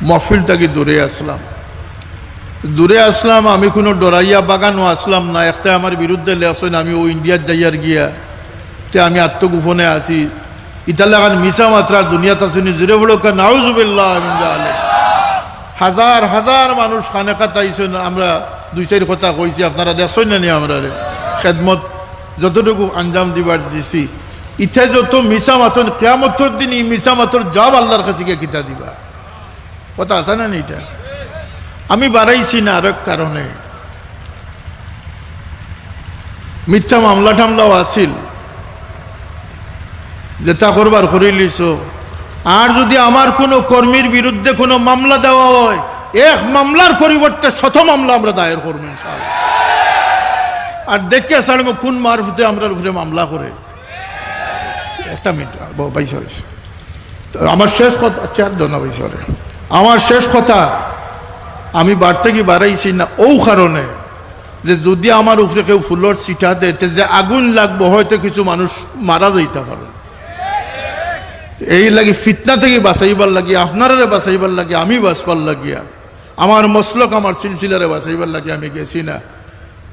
মহফিল থেকে দূরে আসলাম। আমি কোনো ডরাইয়া বাগানও আসলাম না। একটা আমার বিরুদ্ধে লেখছেন আমি ও ইন্ডিয়ার যাইয়ার গিয়া তে আমি আত্মগোপনে আছি। ইতালাগান মিশা মাত্রার দুনিয়াতে শুনি জুড়ে বড় নাউজুবিল্লাহ মিন যালিক। হাজার হাজার মানুষ খানেকাত আইছেন। আমরা দুই চার কথা কইছি, আপনারা দেখছেন না নি আমরা খেদমত যতটুকু আঞ্জাম দিবার দিছি। ইটা যত মিশা মাতর কিয়ামতের দিন এই মিশা মাতর জব আল্লাহর কাছে গিয়ে কিতা দিবা, কথা আছে না এটা। আমি বাড়াইছি না আরেক কারণে, মিথ্যা মামলা টামলাও আছিল যেটা করবার করে লিছ। আর যদি আমার কোনো কর্মীর বিরুদ্ধে কোনো মামলা দেওয়া হয়, এক মামলার পরিবর্তে 100 মামলা আমরা দায়ের করবো ইনশাআল্লাহ। আর দেখে আসলে কোন মারফতে আমরা উপরে মামলা করে। একটা মিনিট পয়সা হয়েছে আমার শেষ কথা। চার দনা পয়সা আমার শেষ কথা। আমি বাড়তে কি বাড়াইছি না ও কারণে যে যদি আমার উপরে কেউ ফুলর ছিটা দেতে যে আগুন লাগবো, হয়তো কিছু মানুষ মারা যাইতে পারে। এই লাগি ফিতনা থেকে বাঁচাইবার লাগিয়া, আপনারা বাঁচাইবার লাগিয়া, আমি বাঁচবার লাগিয়া, আমার মসলক আমার সিলসিলারে বাঁচাইবার লাগিয়া আমি গেছি না।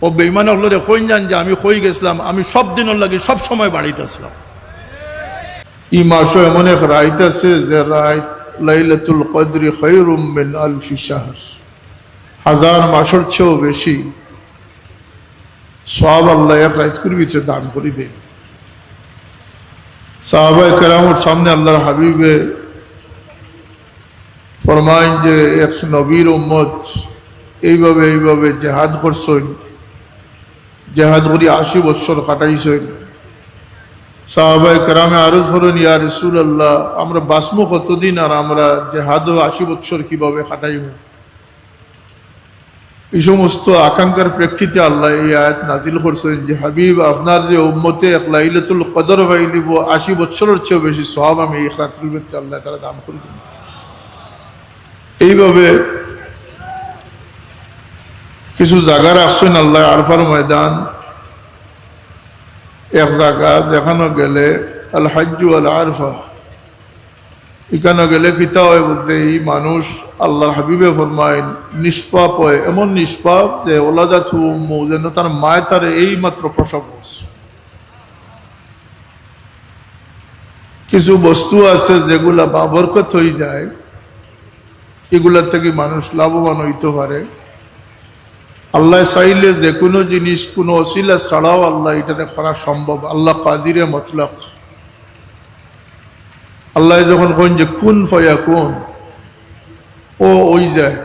ও বেঈমান হলরে কইন জান যে আমি কই গেছিলাম, আমি সব দিনের লাগি সব সময় বাড়িতে আসলাম। ই মাসও এমন এক রাইত আছে যে রাইত লাইলাতুল কদরি খায়রুম মিন আলফি শাহর, 1000 মাসের চেয়েও বেশি সওয়াব আল্লাহ এক রাইত করে ভিতরে দান করে দেন। সাহাবায়ে কেরামের সামনে আল্লাহর হাবিবে ফরমাইন যে এক নবীর উম্মত এইভাবে জেহাদ করছেন, জেহাদ করি 80 বছর কাটাইছেন। সাহাবায়ে কেরামে আরজ করেন, ইয়া রাসূলুল্লাহ, আমরা বাসমু কতদিন আর আমরা জেহাদও 80 বছর কিভাবে কাটাইব? এই সমস্ত আকাঙ্ক্ষার প্রেক্ষিতে আল্লাহ এই আয়াত নাজিল করছেন যে হাবিব, আপনার যে উম্মতে এক লাইলাতুল কদর পাইলিব 80 বছরের চেয়েও বেশি সওয়াব আমি এই রাত্রির ভিতরে আল্লাহ তাআলা দান করে দিন। এইভাবে কিছু জায়গা রাখছেন আল্লাহ, আরফার ময়দান এক জায়গা, যেখানে গেলে আল হাজ্জু আল আরফা, এখানে গেলে কিতা হয় বলতে এই মানুষ আল্লাহর হাবিবে ফরমাইন নিষ্পাপ হয়, এমন নিষ্পাপ যে ওলাদাতু উম্মু, যেন তার মায় তারে এই মাত্র প্রসব করছে। কিছু বস্তু আছে যেগুলা বাবরকত হয়ে যায়, এগুলার থেকে মানুষ লাভবান হইতে পারে। আল্লাহ চাইলে যে কোনো জিনিস কোনো ওসিলা ছাড়াও আল্লাহ এটাকে করা সম্ভব। আল্লাহ কাদিরে মতলক। আল্লাহ যখন কোন যে কুন ফায়াকুন, ও ওই যায়।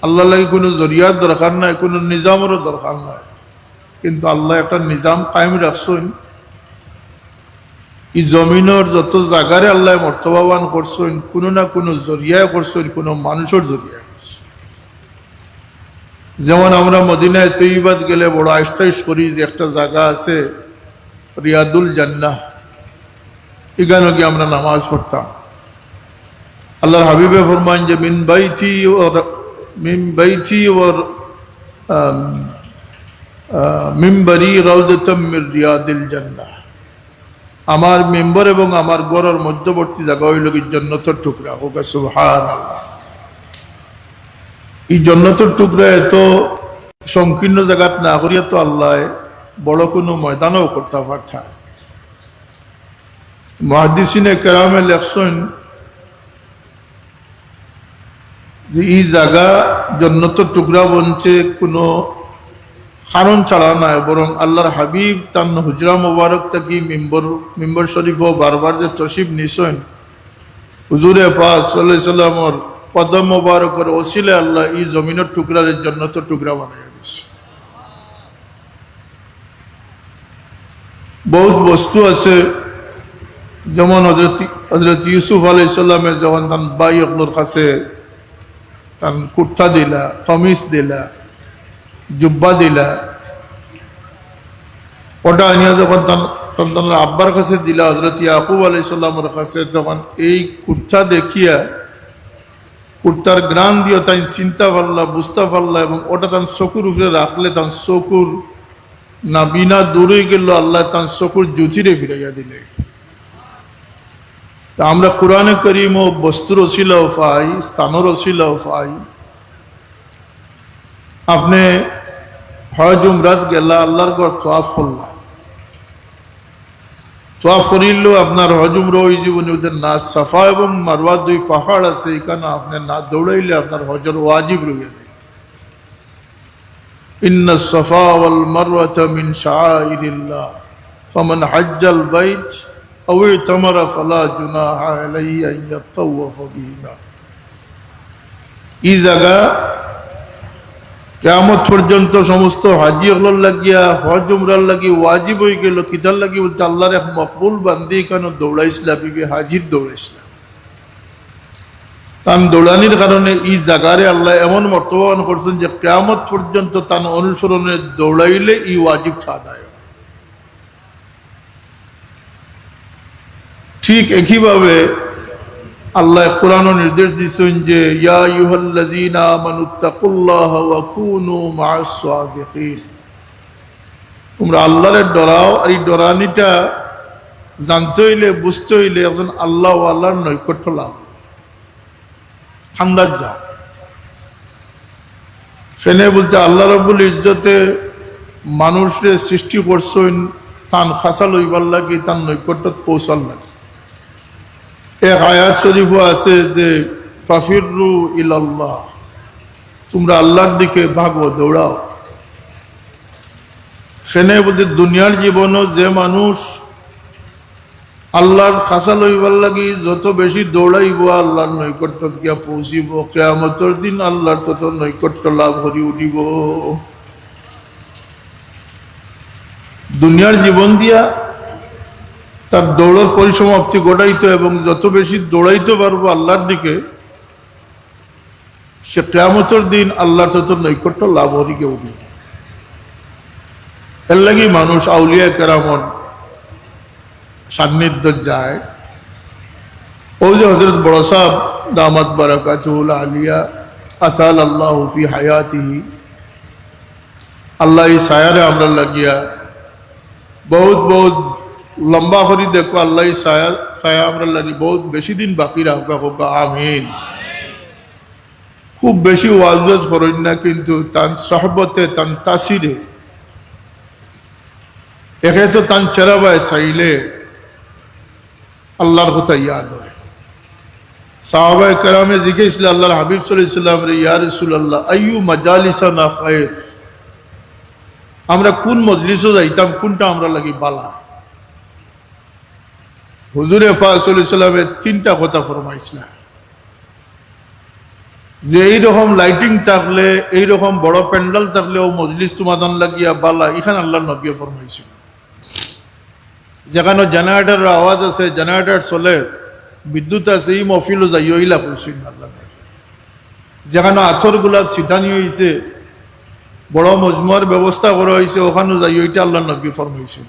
আল্লাহ লাগে কোনো জরিয়ার দরকার নাই, কোনো নিজামেরও দরকার নাই। কিন্তু আল্লাহ একটা নিজাম কায়েম রাখছেন। এই জমিনের যত জায়গারে আল্লাহ মর্তবাবান করছেন, কোনো না কোনো জরিয়ায় করছেন, কোনো মানুষের জরিয়ায় করছেন। যেমন আমরা মদিনায় তৈবাত গেলে বড় আস্তাইশ করি যে একটা জায়গা আছে রিয়াদুল জান্নাহ, এখানে গিয়ে আমরা নামাজ পড়তাম। আল্লাহর হাবিবে ফরমান যে মিন বাইতি ওর মিম্বরি রাউদাতাম মির রিয়াদিল জান্নাহ, আমার মেম্বর এবং আমার ঘরের মধ্যবর্তী জায়গা হইল কি জান্নাতের টুকরা। হোক সুবহানাল্লাহ। এই জান্নাতের টুকরা এত সংকীর্ণ জায়গাত না করিয়া তো আল্লাহ বড় কোনো ময়দানও করতে পারতা। মুহাদ্দিসিনে কেরামে লেখছেন যে এই জায়গা জান্নাতের টুকরা বলছে কোনো কারণ ছাড়া নয়, বরং আল্লাহর হাবিব তার হুজরা মুবারক থেকে মিম্বর শরীফ ও বারবার যে তশরিফ নিছেন, হুজুরে পাক সাল্লাল্লাহু আলাইহি সাল্লামের কদম মুবারকের ওসিলে আল্লাহ এই জমিনের টুকরার জান্নাতের টুকরা বানিয়ে দিয়েছে। বহুত বস্তু আছে, যেমন হযরত ইউসুফ আলাইহিস সালামের যখন তার ভাই অগলোর কাছে তার কুর্তা দিলা, কমিজ দিলা, জুব্বা দিলা, ওটা আনিয়া যখন তার আব্বার কাছে দিলা হযরত ইয়াকুব আলাইহিস সালামের কাছে, তখন এই কুর্তা দেখিয়া কুর্তার গ্রান দিয়ে তাই চিন্তা পারলা, বুঝতে পারলা, এবং ওটা তার চকুর উপরে রাখলে তার চকুর না বিনা দূরে গেল, আল্লাহ তার চকুর জ্যোতিরে ফিরাইয়া দিলে। তা আমরা কোরআনে করিম ও বস্তুর ওসিলাও পাই, স্থানের ওসিলাও পাই। আপনি হজ উমরাত গেলা, আল্লাহর ঘর তোয়াফ করলা, তোয়াফ করিলেও আপনার হজ উমরা ওই জীবনে ওদের না। সাফা এবং মারওয়া দুই পাহাড় আছে, এখানে আপনি না দৌড়াইলে আপনার হজর ওয়াজিব রয়ে যায়। ইন্না সাফা ওয়াল মারওয়াতা মিন শাআইরিল্লাহ ফামান হাজ্জাল বাইত আও ইতামারা ফালা জুনাহা আলাইহি আন ইয়াতাওয়াফা বিহিমা। এই জায়গা কিয়ামত পর্যন্ত সমস্ত হাজি হলার লাগিয়া হজ উমরার লাগি ওয়াজিব হয়ে গেল। কিতার লাগি বলতে আল্লাহর এক মকবুল বান্দি কেন দৌড়াইছিলা, বিবি হাজির দৌড়াইছিলা। তান দৌড়ানির কারণে এই জায়গারে আল্লাহ এমন মর্তবান করছেন যে কিয়ামত পর্যন্ত তান অনুসরণে দৌড়াইলে এই ওয়াজিব আদায়। ঠিক একইভাবে আল্লাহ কোরআন নির্দেশ দিয়েছেন যে ইয়া আইয়ুহাল্লাযীনা আমানুত্তাকুল্লাহা ওয়া কুনু মা'আস সাদিকিন। তোমরা আল্লাহরে ডরাও, আর এই ডরানিটা জানতে হইলে বুঝতে হইলে একজন আল্লাহ ও আল্লাহর নৈকট্য লাভ, খান্দার যা সেনে বলতে আল্লাহ রাব্বুল ইজ্জতে মানুষের সৃষ্টি করছেন তান খাসা লইবার লাগে, তার নৈকট্য পৌঁছার লাগে। এক আয়াত শরীফও আছে যে ফাফিরু ইলাল্লাহ, তোমরা আল্লাহর দিকে ভাগো, দৌড়াও। সেনে বলতে দুনিয়ার জীবনও যে মানুষ আল্লাহর খাসা লইবার লাগি যত বেশি দৌড়াইব আল্লাহর নৈকট্য গিয়া পৌঁছিব, কিয়ামতের দিন আল্লাহর তত নৈকট্য লাভ করি উঠিব। দুনিয়ার জীবন দিয়া তার দৌড়ের পরিসমাপ্তি ঘটাইতো এবং যত বেশি দৌড়াইতে পারবো আল্লাহর দিকে, সে কিয়ামতের দিন আল্লাহর তত নৈকট্য লাভ হরিকে উঠে। এর লাগি মানুষ আউলিয়া কেরামর সান্নিধ্য যায়। ওই যে হযরত বড় সাহেব দামাত বারাকাতুহুল আলিয়া আতাল আল্লাহু ফি হায়াতিহি, আল্লাহ এই সায়ারে আমরা লাগিয়া বহুত বহুত লম্বা করি দেখো, আল্লাহ ছায়া ছায়া আমরা লাগি বহুত বেশি দিন বাকি রাখবা, হোক আমিন। খুব বেশি ওয়াজ করেন না, কিন্তু তার সহবতে তার তাসিরে একে তো তার চেরাবায় চাইলে আল্লাহর কথা ইয়াদ হয়। সাহাবায়ে কেরামে জিজ্ঞেসছিল আল্লাহর হাবিব সাল্লাল্লাহু আলাইহি ওয়াসাল্লাম রে, ইয়া রাসূলুল্লাহ আইয়ু মাজালিসানা খায়র, আমরা কোন মজলিসে যাইতাম, কোনটা আমরা লাগি বালা? হুজুরে পাক সাল্লাল্লাহু আলাইহি ওয়াসাল্লামের তিনটা কথা ফরমাইছিলেন যে এইরকম লাইটিং থাকলে, এইরকম বড় প্যান্ডেল থাকলে ও মজলিস তোমাদান লাগিয়া বালা। এখানে আল্লাহর নবী ফরমাইছিল যেখানে জেনারেটরের আওয়াজ আছে, জেনারেটর চলে, বিদ্যুৎ আছে, এই মহফিলও যাই ওইলা করছেন আল্লাহ। যেখানে আথর গোলাপ সিটানি হয়েছে, বড় মজমুয়ার ব্যবস্থা করা হয়েছে, ওখানেও যাই ওইটা আল্লাহর নবী ফরমাইছেন।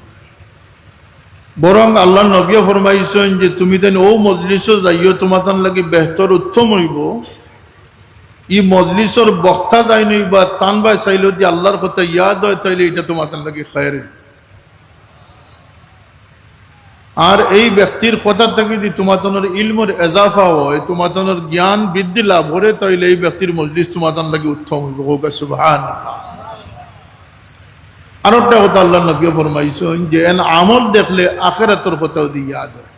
বরং আল্লাহ নবী ফরমাইছেন যে তুমি তেন ও মজলিসও যাইও, তোমাদের লাগি বেহতর উত্তম হইব। ই মজলিসর বক্তা যাই নইবা তান বাই চাইলেও যে আল্লাহর কথা ইয়াদ হয়, তাইলে এটা তোমাদের লাগি খায়রে। আর এই ব্যক্তির কথা থেকে যদি তোমাদের ইলমের এজাফা হয়, তোমাদের জ্ঞান বৃদ্ধি লাভ করে, তাইলে এই ব্যক্তির মজলিস তোমাদের লাগি উত্তম হইব। সুবহানাল্লাহ। আর একটা কথা আল্লাহ নবী ফরমাইছেন যে এন আমল দেখলে আখিরাতের কথাও দিয়ে ইয়াদ হয়।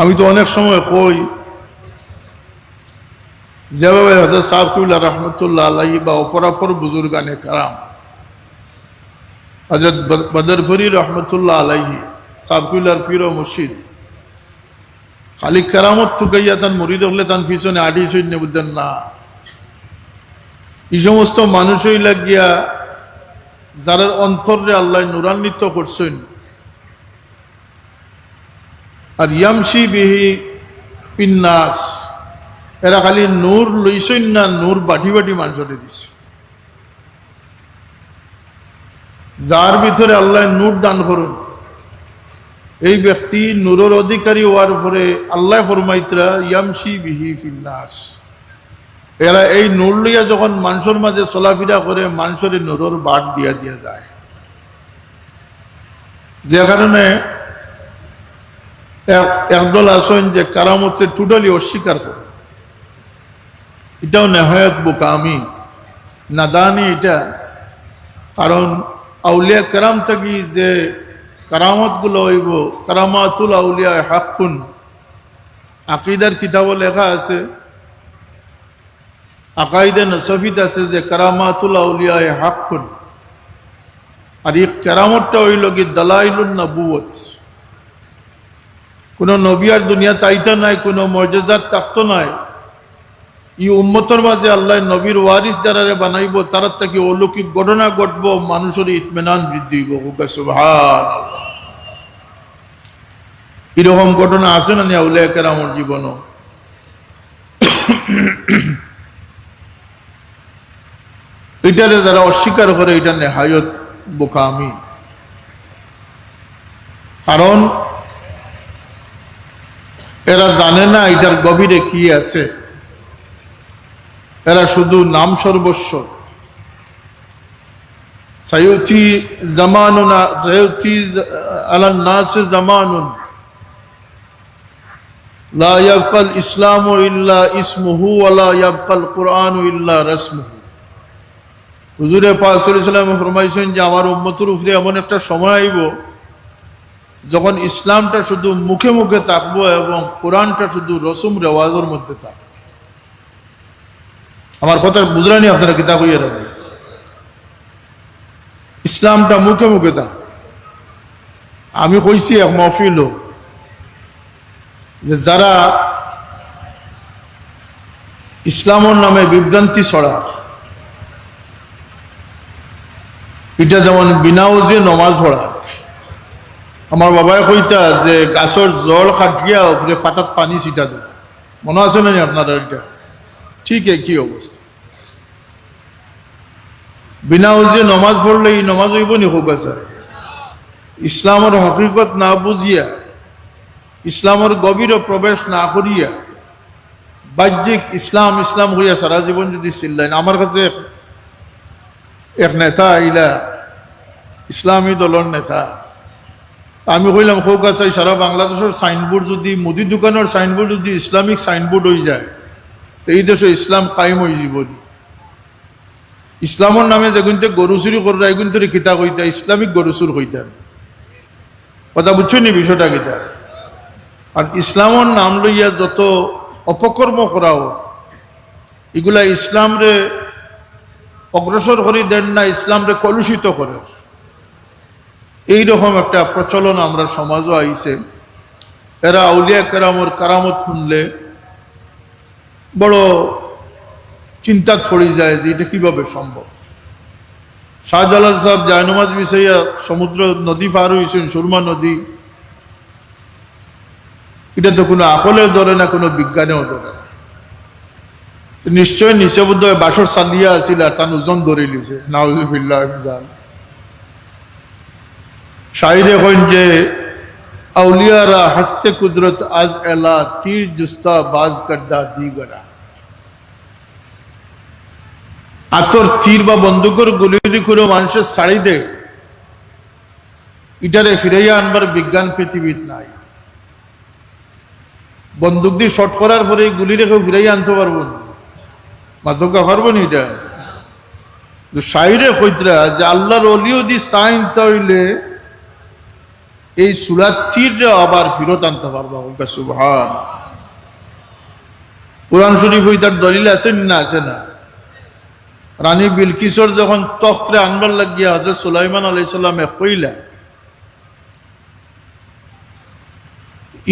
আমি তো অনেক সময় কই, যেভাবে হযরত সাহাবুল্লাহ রহমতুল্লাহ আলাইহি বা অপরাপর বুজুর্গানে কারাম হযরত বদরপুরি রহমতুল্লাহ আলাইহি সাহাবুল্লাহর পীর ও মুর্শিদ, খালি কেরামত থুকাইয়া তান মুরিদ হলে তান পিছনে আডি সৈন্য বুঝতেন না। এই সমস্ত মানুষই লাগিয়া যারা অন্তরে আল্লাহ নুরান্বিত করছেন, আর ইয়ামশি বিহি ফিন্নাস, এরা খালি নূর লইছেন না, নূর বাটি বাটি মানুষরে দিছে। যার ভিতরে আল্লাহ নূর দান করুন, এই ব্যক্তি নূরের অধিকারী হওয়ার পরে আল্লাহ ফরমাইতরা ইয়ামশি বিহি ফিন্নাস, এরা এই নূর লইয়া যখন মানুষের মাঝে চলাফেরা করে, মানুষের নূরের বাট দিয়া দিয়া যায়। যে কারণে একদল আছেন যে কারামতে টোটালি অস্বীকার করে, এটাও নেহায়ত বোকামি নাদানি এটা। কারণ আউলিয়া কেরাম থাকি যে কারামত গুলো হইব, কারামাতুল আউলিয়া হাক্কুন, আকিদার কিতাবও লেখা আছে, আকাইদে নসফিত আছে যে কারামাতুল আউলিয়া হাক্কুন। আর এই কেরামতটা হইল কি দালাইলুন নবুয়ত। কোন নবী আর দুনিয়া তাইতা নাই, কোন মর্যাদাত তাকত নাই। এই উম্মতর মাঝে আল্লাহ নবীর ওয়ারিস যারা বানাইব, তারা থেকে অলৌকিক ঘটনা ঘটবো, মানুষের ইতমিনান বৃদ্ধি হইব। সুবহানাল্লাহ। এরকম ঘটনা আছে না আউলিয়া কেরামের জীবনও। এটারে যারা অস্বীকার করে এটা নেহায়ত বোকামি। কারণ এরা জানে না এটার গভীরে কি আছে। এরা শুধু নাম সর্বস্ব। সায়ুতি জামানুনা সায়ুতি আলান নাস জামানুন লা ইয়াবকাল ইসলামু ইল্লা ইসমুহু ওয়া লা ইয়াবকাল কুরআনু ইল্লা রাসমুহু। হুজুরে পাক সাল্লাল্লাহু আলাইহি ওয়াসাল্লাম ফরমাইছেন যে আমার উম্মতের উপরে এমন একটা সময় আইব যখন ইসলামটা শুধু মুখে মুখে থাকবো এবং কোরআনটা শুধু রসুম রেওয়াজের মধ্যে থাকবে। আমার কথা বুঝলেনি আপনারা? কিতাব হইয়া রাখবে, ইসলামটা মুখে মুখে থাক। আমি কইছি এক মহফিল যে যারা ইসলামের নামে বিভ্রান্তি ছড়া, এটা যেমন বিনা ওজে নমাজ পড়া। আমার বাবাই কইতা যে গাছর জল খাটিয়া উপরে ফাটাত পানি ছিটা দেয়, মনে আছে না আপনারা? এটা ঠিক একই অবস্থা। বিনা ওজে নমাজ পড়লে এই নমাজ হইব নি? হোক আছে। ইসলামের হকিকত না বুঝিয়া, ইসলামের গভীর প্রবেশ না করিয়া বাহ্যিক ইসলাম ইসলাম হইয়া সারা জীবন যদি চিল্লেন। আমার কাছে এক নেতা আইলা, ইসলামী দলের নেতা। আমি কইলাম হোক আছে, সারা বাংলাদেশের সাইনবোর্ড যদি, মুদি দোকানের সাইনবোর্ড যদি ইসলামিক সাইনবোর্ড হয়ে যায়, তো এই দেশে ইসলাম কায়েম হয়ে যাব। ইসলামের নামে যেগুনতে গরু চুরি করা, এগুনতে কিতা কইতা ইসলামিক গরু চুর কইতেন। কথা বুঝছো নি বিষয়টা কিতা? আর ইসলামের নাম লইয়া যত অপকর্ম করাও, এগুলা ইসলামরে অগ্রসর করি দেন না, ইসলামরে কলুষিত করে। এইরকম একটা প্রচলন আমরা সমাজও আইছে। এরা আউলিয়া কেরামর কারামত শুনলে বড় চিন্তা পড়ে যায় যে এটা কিভাবে সম্ভব। শাহজালাল সাহেব জায়নমাজ বিছাইয়া সমুদ্র নদী পার হয়েছেন, সুরমা নদী। এটা তো কোনো আকলেও ধরে না, কোনো বিজ্ঞানেও ধরে না। নিশ্চয় নিচেবদ্ধ বাসর চালিয়া আছিল আর তার ওজন ধরে লিছে। নাউজুবিল্লাহ। শাইরে কইন যে আউলিয়ারা হস্তে কুদরত আজ এলা তীর জুস্তা বাজ করদা দিগরা। আতর তীর বা বন্দুকের গুলি যদি কোনো মানুষের ছাড়ি দে, এটারে ফিরাইয়া আনবার বিজ্ঞান পৃথিবীত নাই। বন্দুক দিয়ে শট করার পরে গুলি রেখে ফিরাইয়া আনতে পারবো না, মাধ্যমা পারবো না। এটা শাইরে কইতরা যে আল্লাহর ওলিও দি সাইন তাইলে এই সুরাত তীর আবার ফিরত আনতে পারবো। সুবহান। কোরআন শরীফ তার দলিল আছে না? আছে না? রানী বিলকিসর যখন তখ্তে আনবার লাগিয়া হযরত সুলাইমান আলাইহিস সালামে কইলা,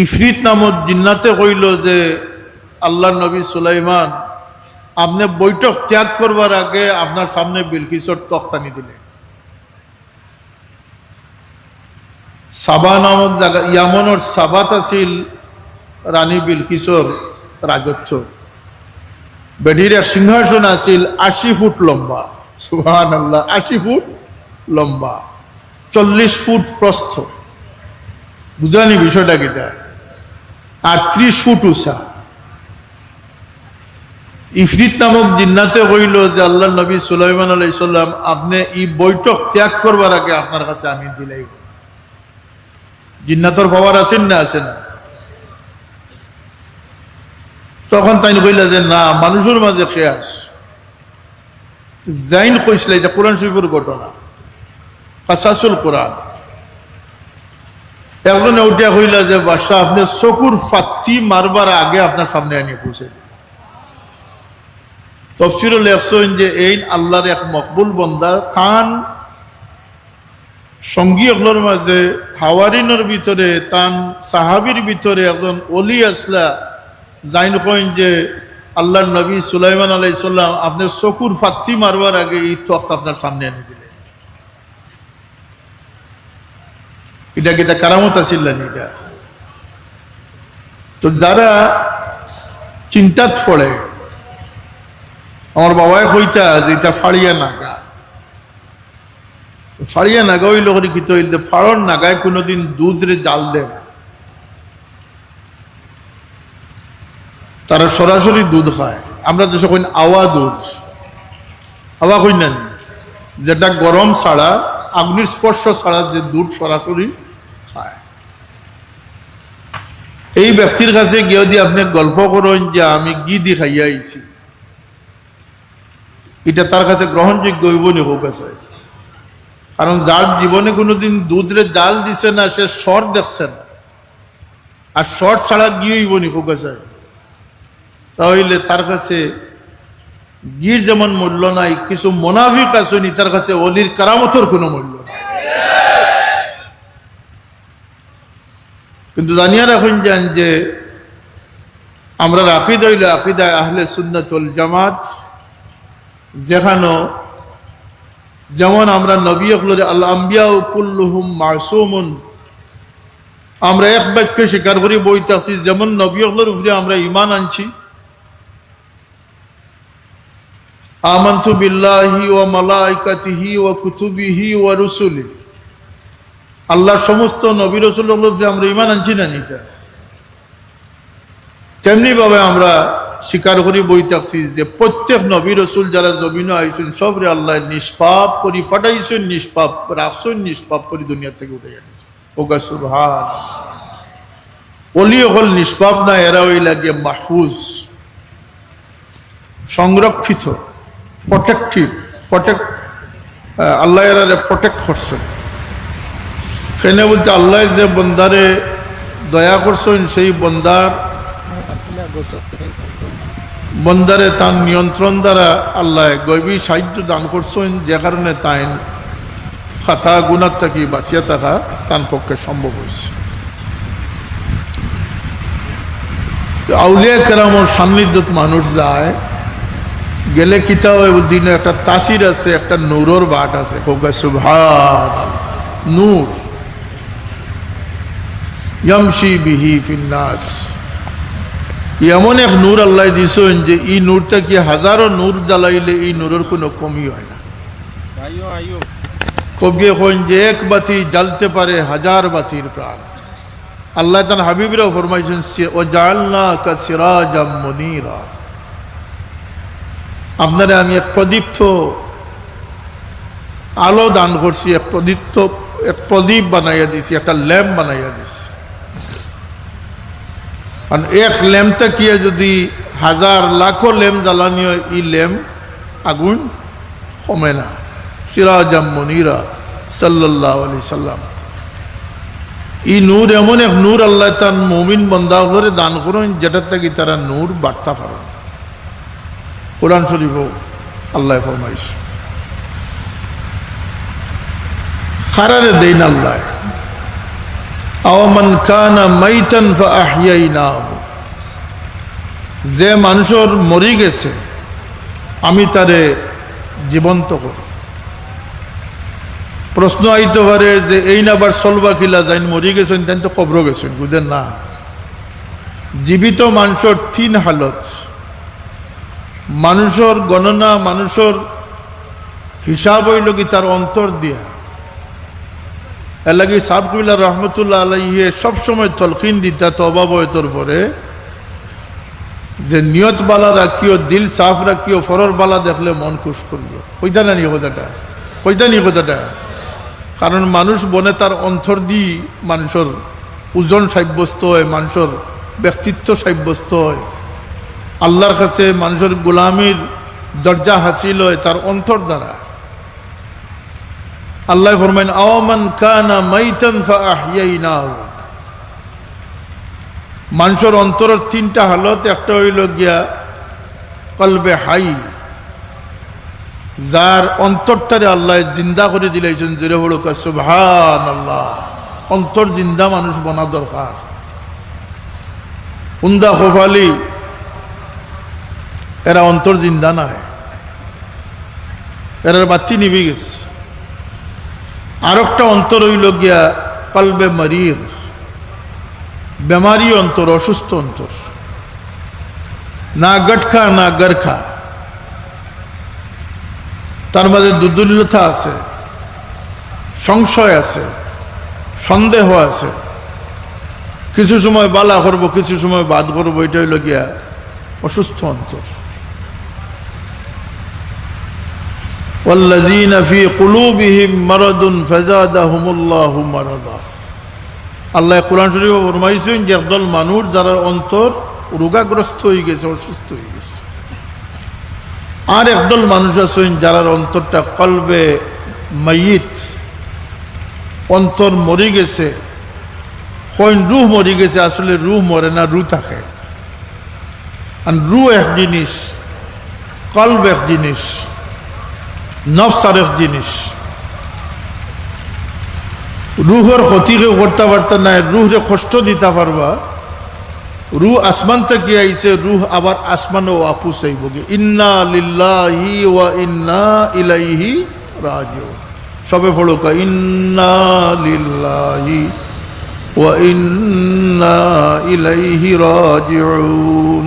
ইফরিত নামক জিন্নাতে কইল যে আল্লাহর নবী সুলাইমান, আপনি বৈঠক ত্যাগ করবার আগে আপনার সামনে বিলকিসর তখ্তানি দিলে। সাবা নামক জায়গা, ইয়ামনের সাবাত আছিল রানী বিলকিসর রাজত্ব। বেডির এক সিংহাসন আছিল 80 ফুট লম্বা। সুবহানাল্লাহ। 80 ফুট লম্বা, 40 ফুট প্রস্থ। বুঝানি বিষয়টা কিটা? আর 30 ফুট উঁচা। ইফরিত নামক জিন্নাতে কইল যে আল্লাহ নবী সুলাইমান আলাইহিস সালাম, আপনি এই বৈঠক ত্যাগ করবার আগে আপনার কাছে আমি দিলাই। জিন্নাতর পাওয়ার আছেন না? আছে না? তখন তাই কইলা যে না, মানুষের মাঝে খেয়াস জাইন কইসলে, এটা কোরআন শরীফের ঘটনা, কাসাসুল কোরআন। একজনে উঠিয়া কইলা যে বাদশাহ, আপনি চকুর ফাত্তি মারবার আগে আপনার সামনে আনিয়ে পৌঁছে দিন। তফসিরে লেখছেন যে এই আল্লাহর এক মকবুল বন্দা, তান সঙ্গী অগলোর মাঝে হাওয়ারিনের ভিতরে, তান সাহাবির ভিতরে একজন অলি আসলা, জাইন কইন যে আল্লাহর নবী সুলাইমান আলাইহিস সালাম আপনি চকুর ফাত্তি মারবার আগে এই তখ্ত আপনার সামনে এনে দিলেন। এটা কি তা কারামত আছিল না? এটা তো যারা চিন্তাত পড়ে, আমার বাবাই কইতা যে এটা ফাড়িয়া নাগা, ফাড়িয়া নাগা ওই লোকের কি তো ফাড়ন নাগায় কোনোদিন দুধরে জাল দেয় না, তারা সরাসরি দুধ খায়। আমরা তো সকল আওয়া দুধ, আওয়া কই না, যেটা গরম ছাড়া, আগ্নির স্পর্শ ছাড়া যে দুধ সরাসরি খায়। এই ব্যক্তির কাছে গিয়ে দিয়ে আপনি গল্প করেন যে আমি ঘি দি খাইয়া আইছি, এটা তার কাছে গ্রহণযোগ্য হইব নি? হোক আছে, কারণ যার জীবনে কোনোদিন দুধরে জাল দিছে না, সে শর্ট দেখছে না, আর শর্ট ছাড়া গিয়ে হইব নি? হোক আছে, তাহলে তার কাছে গির যেমন মূল্য নাই, কিছু মুনাফিক আছে নি তার কাছে অলির কারামতের কোনো মূল্য নাই। কিন্তু জানিয়া রাখুন যান যে আমরা আকিদা হইল আকিদায় আহলে সুন্নাত ওয়াল জামাত, যেখানে যেমন আমরা নবী হলের আল আম্বিয়া কুল্লুহুম মাসুমুন, আমরা এক বাক্যে স্বীকার করি বইতে আছি, যেমন নবী হলের উপরে আমরা ঈমান আনছি, আমানতু বিল্লাহি ওয়া মালাইকাতিহি ওয়া কুতুবিহি ওয়া রুসুলি, আল্লাহর সমস্ত নবী রাসূলের উপরে আমরা ঈমান আনছি না? এটা তেমনি ভাবে আমরা স্বীকার করি বইতাছি যে প্রত্যেক নবী রাসূল যারা জমিনে আইছেন সবরে আল্লাহ নিষ্পাপ করি ফাটাইছেন, নিষ্পাপ রাখছেন, নিষ্পাপ করি দুনিয়া থেকে উঠে আনিছেন। ওগা সুবহানাল্লাহ। ওলি হল নিষ্পাপ না, এরা ওই লাগে মাহফুজ, সংরক্ষিত, আল্লাহ এরা প্রোটেক্ট করছেন। কেন বলতে আল্লাহ যে বন্দারে দয়া করছেন, সেই বন্দারে তার নিয়ন্ত্রণ দ্বারা আল্লাহ গৈবী সাহায্য দান করছেন, যে কারণে তাই খাতা গুনার থাকি বাঁচিয়া থাকা তার পক্ষে সম্ভব হয়েছে। আউলিয়া কেরামর সান্নিধ্যত মানুষ যায়, গেলে কিতা হয় দিনে একটা তাসির আছে, একটা নূরের বাট আছে। সুবহানাল্লাহ, নূর ইয়ামশি বিহি ফিন্নাস, এমন এক নূর আল্লাহ দিছেন যে এই নূরটা কি হাজারো নূর জ্বালাইলে এই নূরের কোনো কমি হয় না। কবি হন যে এক বাতি জ্বালতে পারে হাজার বাতির প্রাণ। আল্লাহ তার হাবিবরাও ফরমাইছেন ও জাআলনাকা সিরাজাম মুনীরা, আপনারা আমি এক প্রদীপ্ত আলো দান করছি, এক প্রদীপ বানাইয়া দিছি, একটা ল্যাম্প বানাইয়া দিছি। কারণ এক ল্যাম্পটা কি যদি হাজার লাখো ল্যাম্প জ্বালানি হয়, এই ল্যাম্প আগুন কমে না। সিরাজাম মুনীরা সাল্লাল্লাহু আলাইহি সাল্লাম, এই নূর এমন এক নূর আল্লাহ তার মুমিন বান্দাগুলোরে দান করেন, যেটার থেকে তারা নূর বাড়তে পারেন। কোরআন শরীফও আল্লাহ ফরমাইছে, খারারে দেন আল্লাহ আওয়ামান কানা মাইতান ফাআহইয়াইনাহু, যে মানুষের মরি গেছে আমি তারে জীবন্ত করি। প্রশ্ন আইতে পারে যে এই না আবার চলবা কিলা, যাইন মরি গেছেন তাই তো কবর গেছেন, বুঝেন না? জীবিত মানুষের তিন হালত, মানুষের গণনা, মানুষের হিসাব হইল কি তার অন্তর দিয়া। এর লাগে সাহেব কবিলা রহমতুল্লাহ আলাইহি সবসময় তলকিন দিতা তওবা বয়তর পরে যে নিয়ত বালা রাখিও, দিল সাফ রাখিও, ফরর বালা দেখলে মন খুশ করিও। কইতা না নি কথাটা? কইতা নি কথাটা? কারণ মানুষ বনে তার অন্তর দি মানুষের ওজন সাব্যস্ত হয়, মানুষের ব্যক্তিত্ব সাব্যস্ত হয়। আল্লাহর কাছে মানুষের গোলামির দরজা হাসিল হয় তার অন্তর দ্বারা। আল্লাহ ফরমাইন আওয়ামান কানা মাইতান ফাআহইয়াইনাহু। মানুষের অন্তরের তিনটা হালত, একটা হইল গিয়া কলবে হাই, যার অন্তরটারে আল্লাহ জিন্দা করে দিলাইছেন, জোরে বলো সুবহানাল্লাহ। অন্তর জিন্দা মানুষ বনা দরকার। উন্দা খোফালি এরা অন্তর জিন্দা নাই, এরার বাতি নিভে গেছে। আর একটা অন্তর হইল গিয়া কলবে মরিদ, বেমারি অন্তর, অসুস্থ অন্তর, না গটখা না গরখা, তার মাঝে দুর্বলতা আছে, সংশয় আছে, সন্দেহ আছে, কিছু সময় বালা করবো কিছু সময় বাদ করবো, এটা হইল গিয়া অসুস্থ অন্তর। ওয়াল্লাযীনা ফী কুলূবিহিম মারাদুন ফাযাদাহুমুল্লাহু মারাদা। আল্লাহ কোরআন শরীফে ফরমাইছেন যে একদল মানুষ যারা অন্তর রোগাগ্রস্ত হয়ে গেছে, অসুস্থ হয়ে গেছে। আর একদল মানুষ আছেন যারা অন্তরটা কলবে মাইয়িত, অন্তর মরে গেছে। কইন রূহ মরে গেছে, আসলে রূহ মরে না, রূহ থাকে। আর রূহ এক জিনিস, কলব এক জিনিস, নফস আর এক জিনিস। রুহের ক্ষতিকে করতে পারত না, রুহরে কষ্ট দিতে পারবা। রুহ আসমান থেকে আইছে, রুহ আবার আসমানে ওয়াপুস আইব। ইন্না লিল্লাহি ওয়া ইন্না ইলাইহি রাজিউন। সবে পড়ো কা ইন্না লিল্লাহি ওয়া ইন্না ইলাইহি রাজিউন।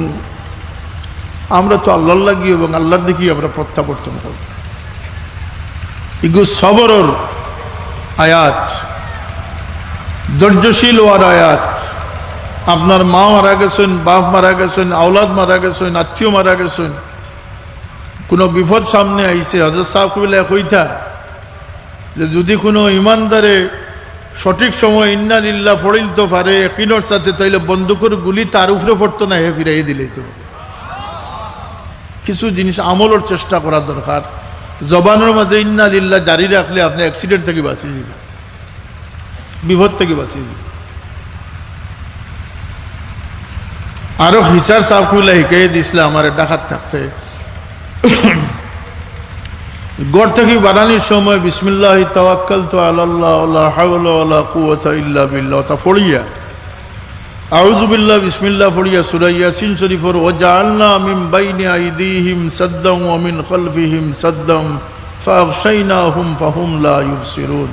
আমরা তো আল্লাহর লাগি এবং আল্লাহর দিকেই আমরা প্রত্যাবর্তন করব। এগুলো সবরের আয়াত, ধৈর্যশীল হওয়ার আয়াত। আপনার মা মারা গেছেন, বাপ মারা গেছেন, আওলাদ মারা গেছেন, আত্মীয় মারা গেছেন, কোনো বিপদ সামনে আইছে, হযরত সাহেব কইলা কইতা যে যদি কোনো ইমানদারে সঠিক সময় ইন্না লিল্লাহ পড়িল তো পারে ইয়াকিনের সাথে, তাইলে বন্দুকের গুলি তার উপরে পড়তো না, হে ফিরাই দিলেই তো। কিছু জিনিস আমলের চেষ্টা করা দরকার। জবানের মাঝে ইন্না লিল্লাহ জারি রাখলে আপনি অ্যাক্সিডেন্ট থেকে বাঁচিয়ে যাবেন, বিপদ থেকে বাঁচিয়ে যাবেন। আরো হিসার সাহেব কইলা শিখাই দিছিল আমার ডাকাত থাকতে, ঘর থেকে বানানির সময় বিসমিল্লাহি তাওয়াক্কালতু আলাল্লাহ লা হাওলা ওয়ালা কুওয়াতা ইল্লা বিল্লাহ তা পড়িয়া, আউযু বিল্লাহ বিসমিল্লাহ পড়িয়া সূরা ইয়াসিন শরীফের ওয়াজআলনা মিন বাইনি আইদিহিম সাদ্দাম ওয়া মিন খালফিহিম সাদ্দাম ফাগশাইনাহুম ফাহুম লা ইউবসিরুন।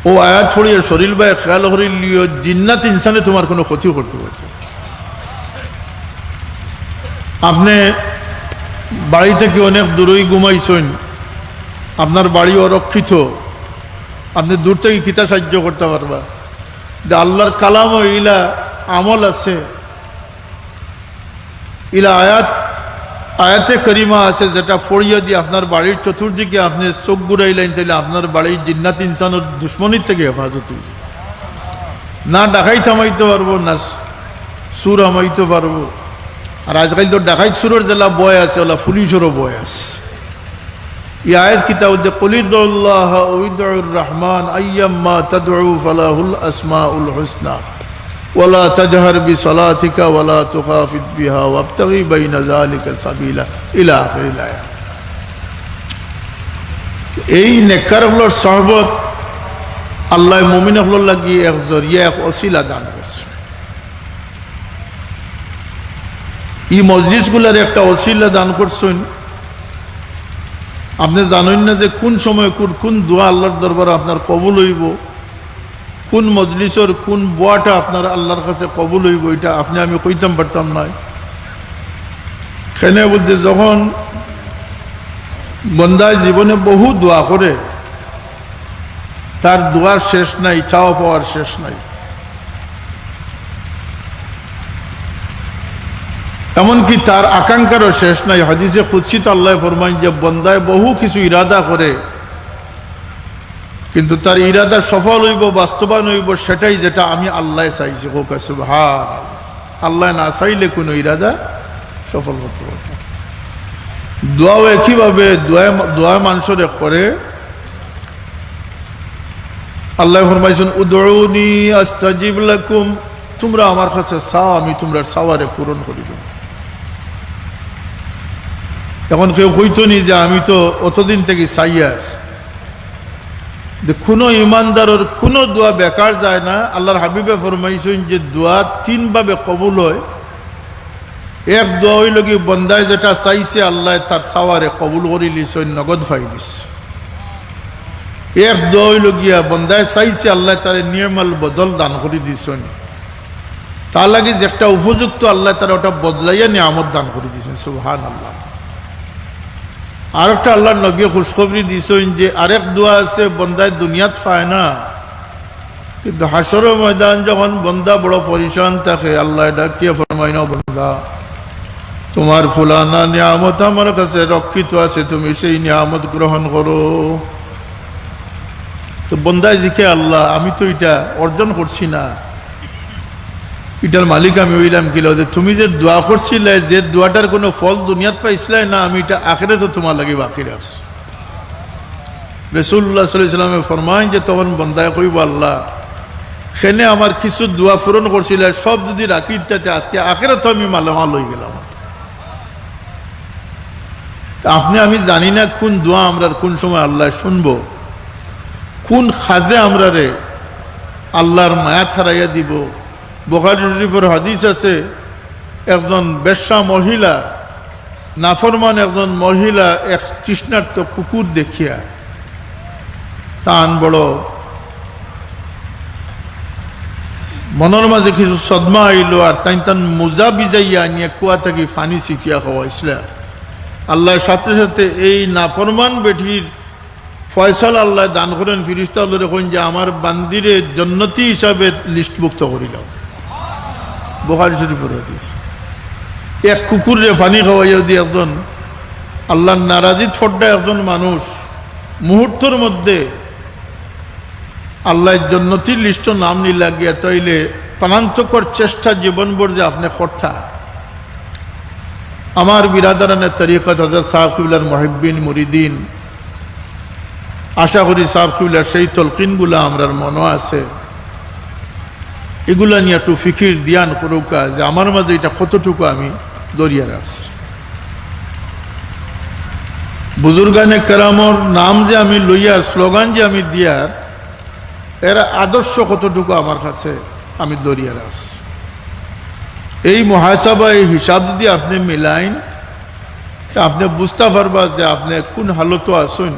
ও আয়াত পড়িয়া শরীর ভাই খেয়াল করিলিও জিন্নাত ইনসানে তোমার কোনো ক্ষতি করতে পারত। আপনি বাড়ি থেকে অনেক দূরেই ঘুমাইছেন, আপনার বাড়ি অরক্ষিত, আপনি দূর থেকে কিতা সাহায্য করতে পারবা? যে আল্লাহর কালাম ও ইলা আমল আছে, ইলা আয়াতে করিমা আছে, যেটা পড়িয়া দিয়ে আপনার বাড়ির চতুর্দিকে আপনি চোখ ঘুরাইলেন, তাহলে আপনার বাড়ির জিন্নাত ইনসানের দুশ্মনির থেকে হেফাজত হইবে। না ডাকাই থামাইতে পারবো, না সুর হামাইতে পারবো। আর আজকাল তো ডাকাইত সুরের জেলা বয় আছে, ওলা পুলিশেরও বয় আছে। এই আয়াত কিতাব দে কুলিদুল্লাহ ওয়াইদুর রহমান আইয়াম্মা তাদউ ফালাহুল আসমাউল হুসনা ওয়ালা তাজহার বিসলাতিকা ওয়ালা তুখাফিত বিহা ওয়াবতাগি বাইনা যালিকা সাবিলা ইলা আখিরিল আয়াত। এই নেককারগুলোর সহবত আল্লাহ মুমিনগুলোর লাগি এক জরিয়া, এক ওসিলা দান করছে। এই মজলিসগুলোর একটা ওসিলা দান করছেন। আপনি জানেন না যে কোন সময় কোন দোয়া আল্লাহর দরবারে আপনার কবুল হইব, কোন মজলিসের কোন বোয়াটা আপনার আল্লাহর কাছে কবুল হইব, এটা আপনি আমি কইতাম পারতাম না। কেন বলছে, যখন বন্দায় জীবনে বহু দোয়া করে, তার দোয়ার শেষ নাই, চাওয়া পাওয়ার শেষ নাই। এমনকি তার আকাঙ্ক্ষারও শেষ নাই। হাদিসে কুদসিত আল্লাহ ফরমায় যে বন্দায় বহু কিছু ইরাদা করে, কিন্তু তার ইরাদা সফল হইব, বাস্তবায়ন হইব সেটাই যেটা আমি আল্লাহ চাইছি। হোক সুবহানাল্লাহ। আল্লাহ না চাইলে কোনো ইরাদা সফল করতে পারত। দোয়াও একইভাবে দোয়া মানুষের করে। আল্লাহ ফরমাইছেন উদউনি আস্তাজিব লাকুম, তোমরা আমার কাছে চাও, আমি তোমরা চাওয়ারে পূরণ করি দেব। এখন কেউ হইতো নি যে আমি তো অতদিন থেকে চাইয়ার, যে কোনো ইমানদারের কোনো দোয়া বেকার যায় না। আল্লাহর হাবিবে ফরমাইছেন যে দোয়া তিনভাবে কবুল হয়। এক দোয়া হইল কি, বন্দায় যেটা চাইছে আল্লাহ তার চাওয়ারে কবুল করি লিছেন, নগদ ফাই দিস। এক দোয়া হইল গিয়া, বন্দায় চাইছে আল্লাহ তার নির্মল বদল দান করে দিছেন, তার লাগে যে একটা উপযুক্ত আল্লাহ তারা ওটা বদলাইয়া নিয়ামত দান করে দিয়েছেন। সুবহানাল্লাহ। আর একটা আল্লাহর নবী খুশখবরি দিয়েছেন যে আরেক দোয়া আছে বন্দায় দুনিয়াত পায় না, কিন্তু হাসরের ময়দান যখন বন্দা বড় পরিশান থাকে, আল্লাহ ডাকিয়ে ফরমায় না, বন্দা তোমার ফুলানা নিয়ামত আমার কাছে রক্ষিত আছে, তুমি সেই নিয়ামত গ্রহণ করো। তো বন্দায় জিকে, আল্লাহ আমি তো এটা অর্জন করছি না, এটার মালিক আমি হইলাম কিলো, যে তুমি যে দোয়া করছিলে, যে দোয়াটার কোনো ফল দুনিয়াত পাইছিলে না, আমি এটা আখিরাতে তোমার লাগে বাকি রাখছি। রাসূলুল্লাহ সাল্লাল্লাহু আলাইহি ওয়াসাল্লাম ফরমায় যে তখন বন্দায় কইব, আল্লাহ সেনে আমার কিছু দোয়া পূরণ করছিলে, সব যদি রাখি তাতে আজকে আখিরাতে আমি মালামাল হয়ে গেলাম। আপনি আমি জানি না কোন দোয়া আমরা কোন সময় আল্লাহ শুনবো, কোন খাজে আমরা রে আল্লাহর মায়া ছাড়াইয়া দিব। বুখারী শরীফের হাদিস আছে, একজন বেশ্যা মহিলা, নাফরমান একজন মহিলা এক তৃষ্ণার্ত কুকুর দেখিয়া তান বড় মনের মাঝে কিছু সদমা আইল, আর তান মোজা বিজাইয়া নিয়ে কুয়া থেকে ফানি সিফিয়া খাওয়াইছিল। আল্লাহর সাথে সাথে এই নাফরমান বেটির ফয়সালা আল্লাহ দান করেন, ফিরিস্তা আল্লাহ দেখুন যে আমার বান্দিরে জান্নাতি হিসাবে লিস্টভুক্ত করিল। বুখারী শরীফের হাদিস। এক কুকুরে পানি খাওয়াইয়া দিয়ে একজন আল্লাহর নারাজিত ফড্ডা একজন মানুষ মুহূর্তের মধ্যে আল্লাহর জান্নাতির লিস্ট নাম নি লাগিয়া, তাইলে প্রাণান্তকর চেষ্টা জীবনভর যে আপনি করতা। আমার বিরাদারানের তরিকত হযরত সাহেব কিবলার মুহিব্বিন মুরিদিন, আশা করি সাহেব কিবলার সেই তলকিনগুলো আমরার মনে আছে, এগুলা নিয়ে একটু ফিকির ধ্যান করুকা যে আমার মাঝে এটা কতটুকু আমি দরিয়া রাখছি। বুজুর্গানে কেরামর নাম যে আমি লইয়ার, স্লোগান যে আমি দিয়ার, এরা আদর্শ কতটুকু আমার কাছে আমি দরিয়া রাখছি। এই মুহাসাবা, এই হিসাব যদি আপনি মিলাইন, তা আপনি বুঝতে পারবা যে আপনি কোন হালতো আসুন।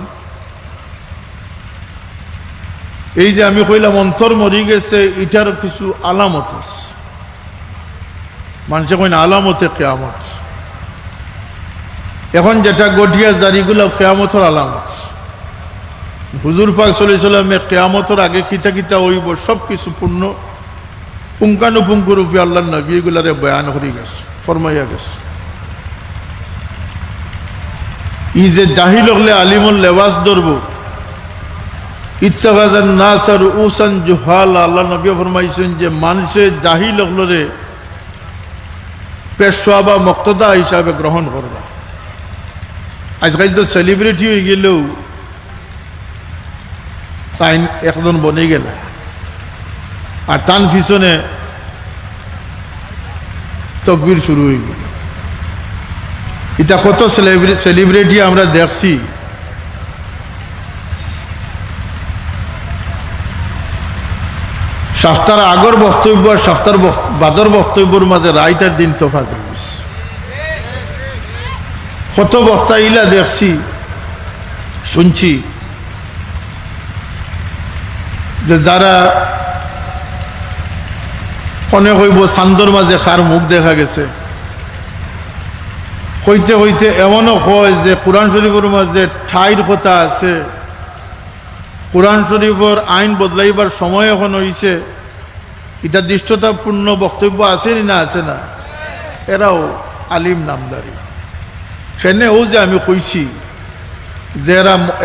এই যে আমি কইলাম অন্তর মরি গেছে, এটার কিছু আলামত আছে। মানুষে কই না আলামতে কিয়ামত। এখন যেটা গঠিয়া জারিগুলো কিয়ামতের আলামত। হুজুর পাক সাল্লাল্লাহু আলাইহি ওয়াসাল্লাম কিয়ামতের আগে কিতা কিতা হইব সব কিছু পূর্ণ পুঙ্খানুপুঙ্খ রূপে আল্লাহর নবী এগুলারে বয়ান করে গেছে, ফরমাইয়া গেছে। ই যে জাহিল হলে আলিমুল লেবাস ধরব, ইত্তাখাযান নাস রুউসান জুহালা, আল্লাহ নবী ফরমাইছেন যে মানুষে জাহিল হলরে পেশোয়া বা মুক্তদা হিসাবে গ্রহণ করবা। আজকাল তো সেলিব্রিটি হয়ে গেলেও তাই একজন বনে গেল, আর তার পিছনে তকবীর শুরু হয়ে গেল। এটা কত সেলিব্রিটি আমরা দেখছি। সপ্তাহের আগর বক্তব্য আর সপ্তাহের বাদর বক্তব্যের মাঝে রাইতার দিন তফাৎ হয়ে গেছে। কত বক্তা ইলা দেখছি, শুনছি যে যারা কনে কইব চান্দর মাঝে খার মুখ দেখা গেছে, হইতে হইতে এমনও হয় যে কোরআন শরীফের মাঝে ঠাইর কথা আছে, কোরআন শরীফের আইন বদলাইবার সময় এখন হইছে, এটা দৃষ্টতাপূর্ণ বক্তব্য আছে না আছে না, এরাও আলিম নামদারি। সেনেও যে আমি কইছি যে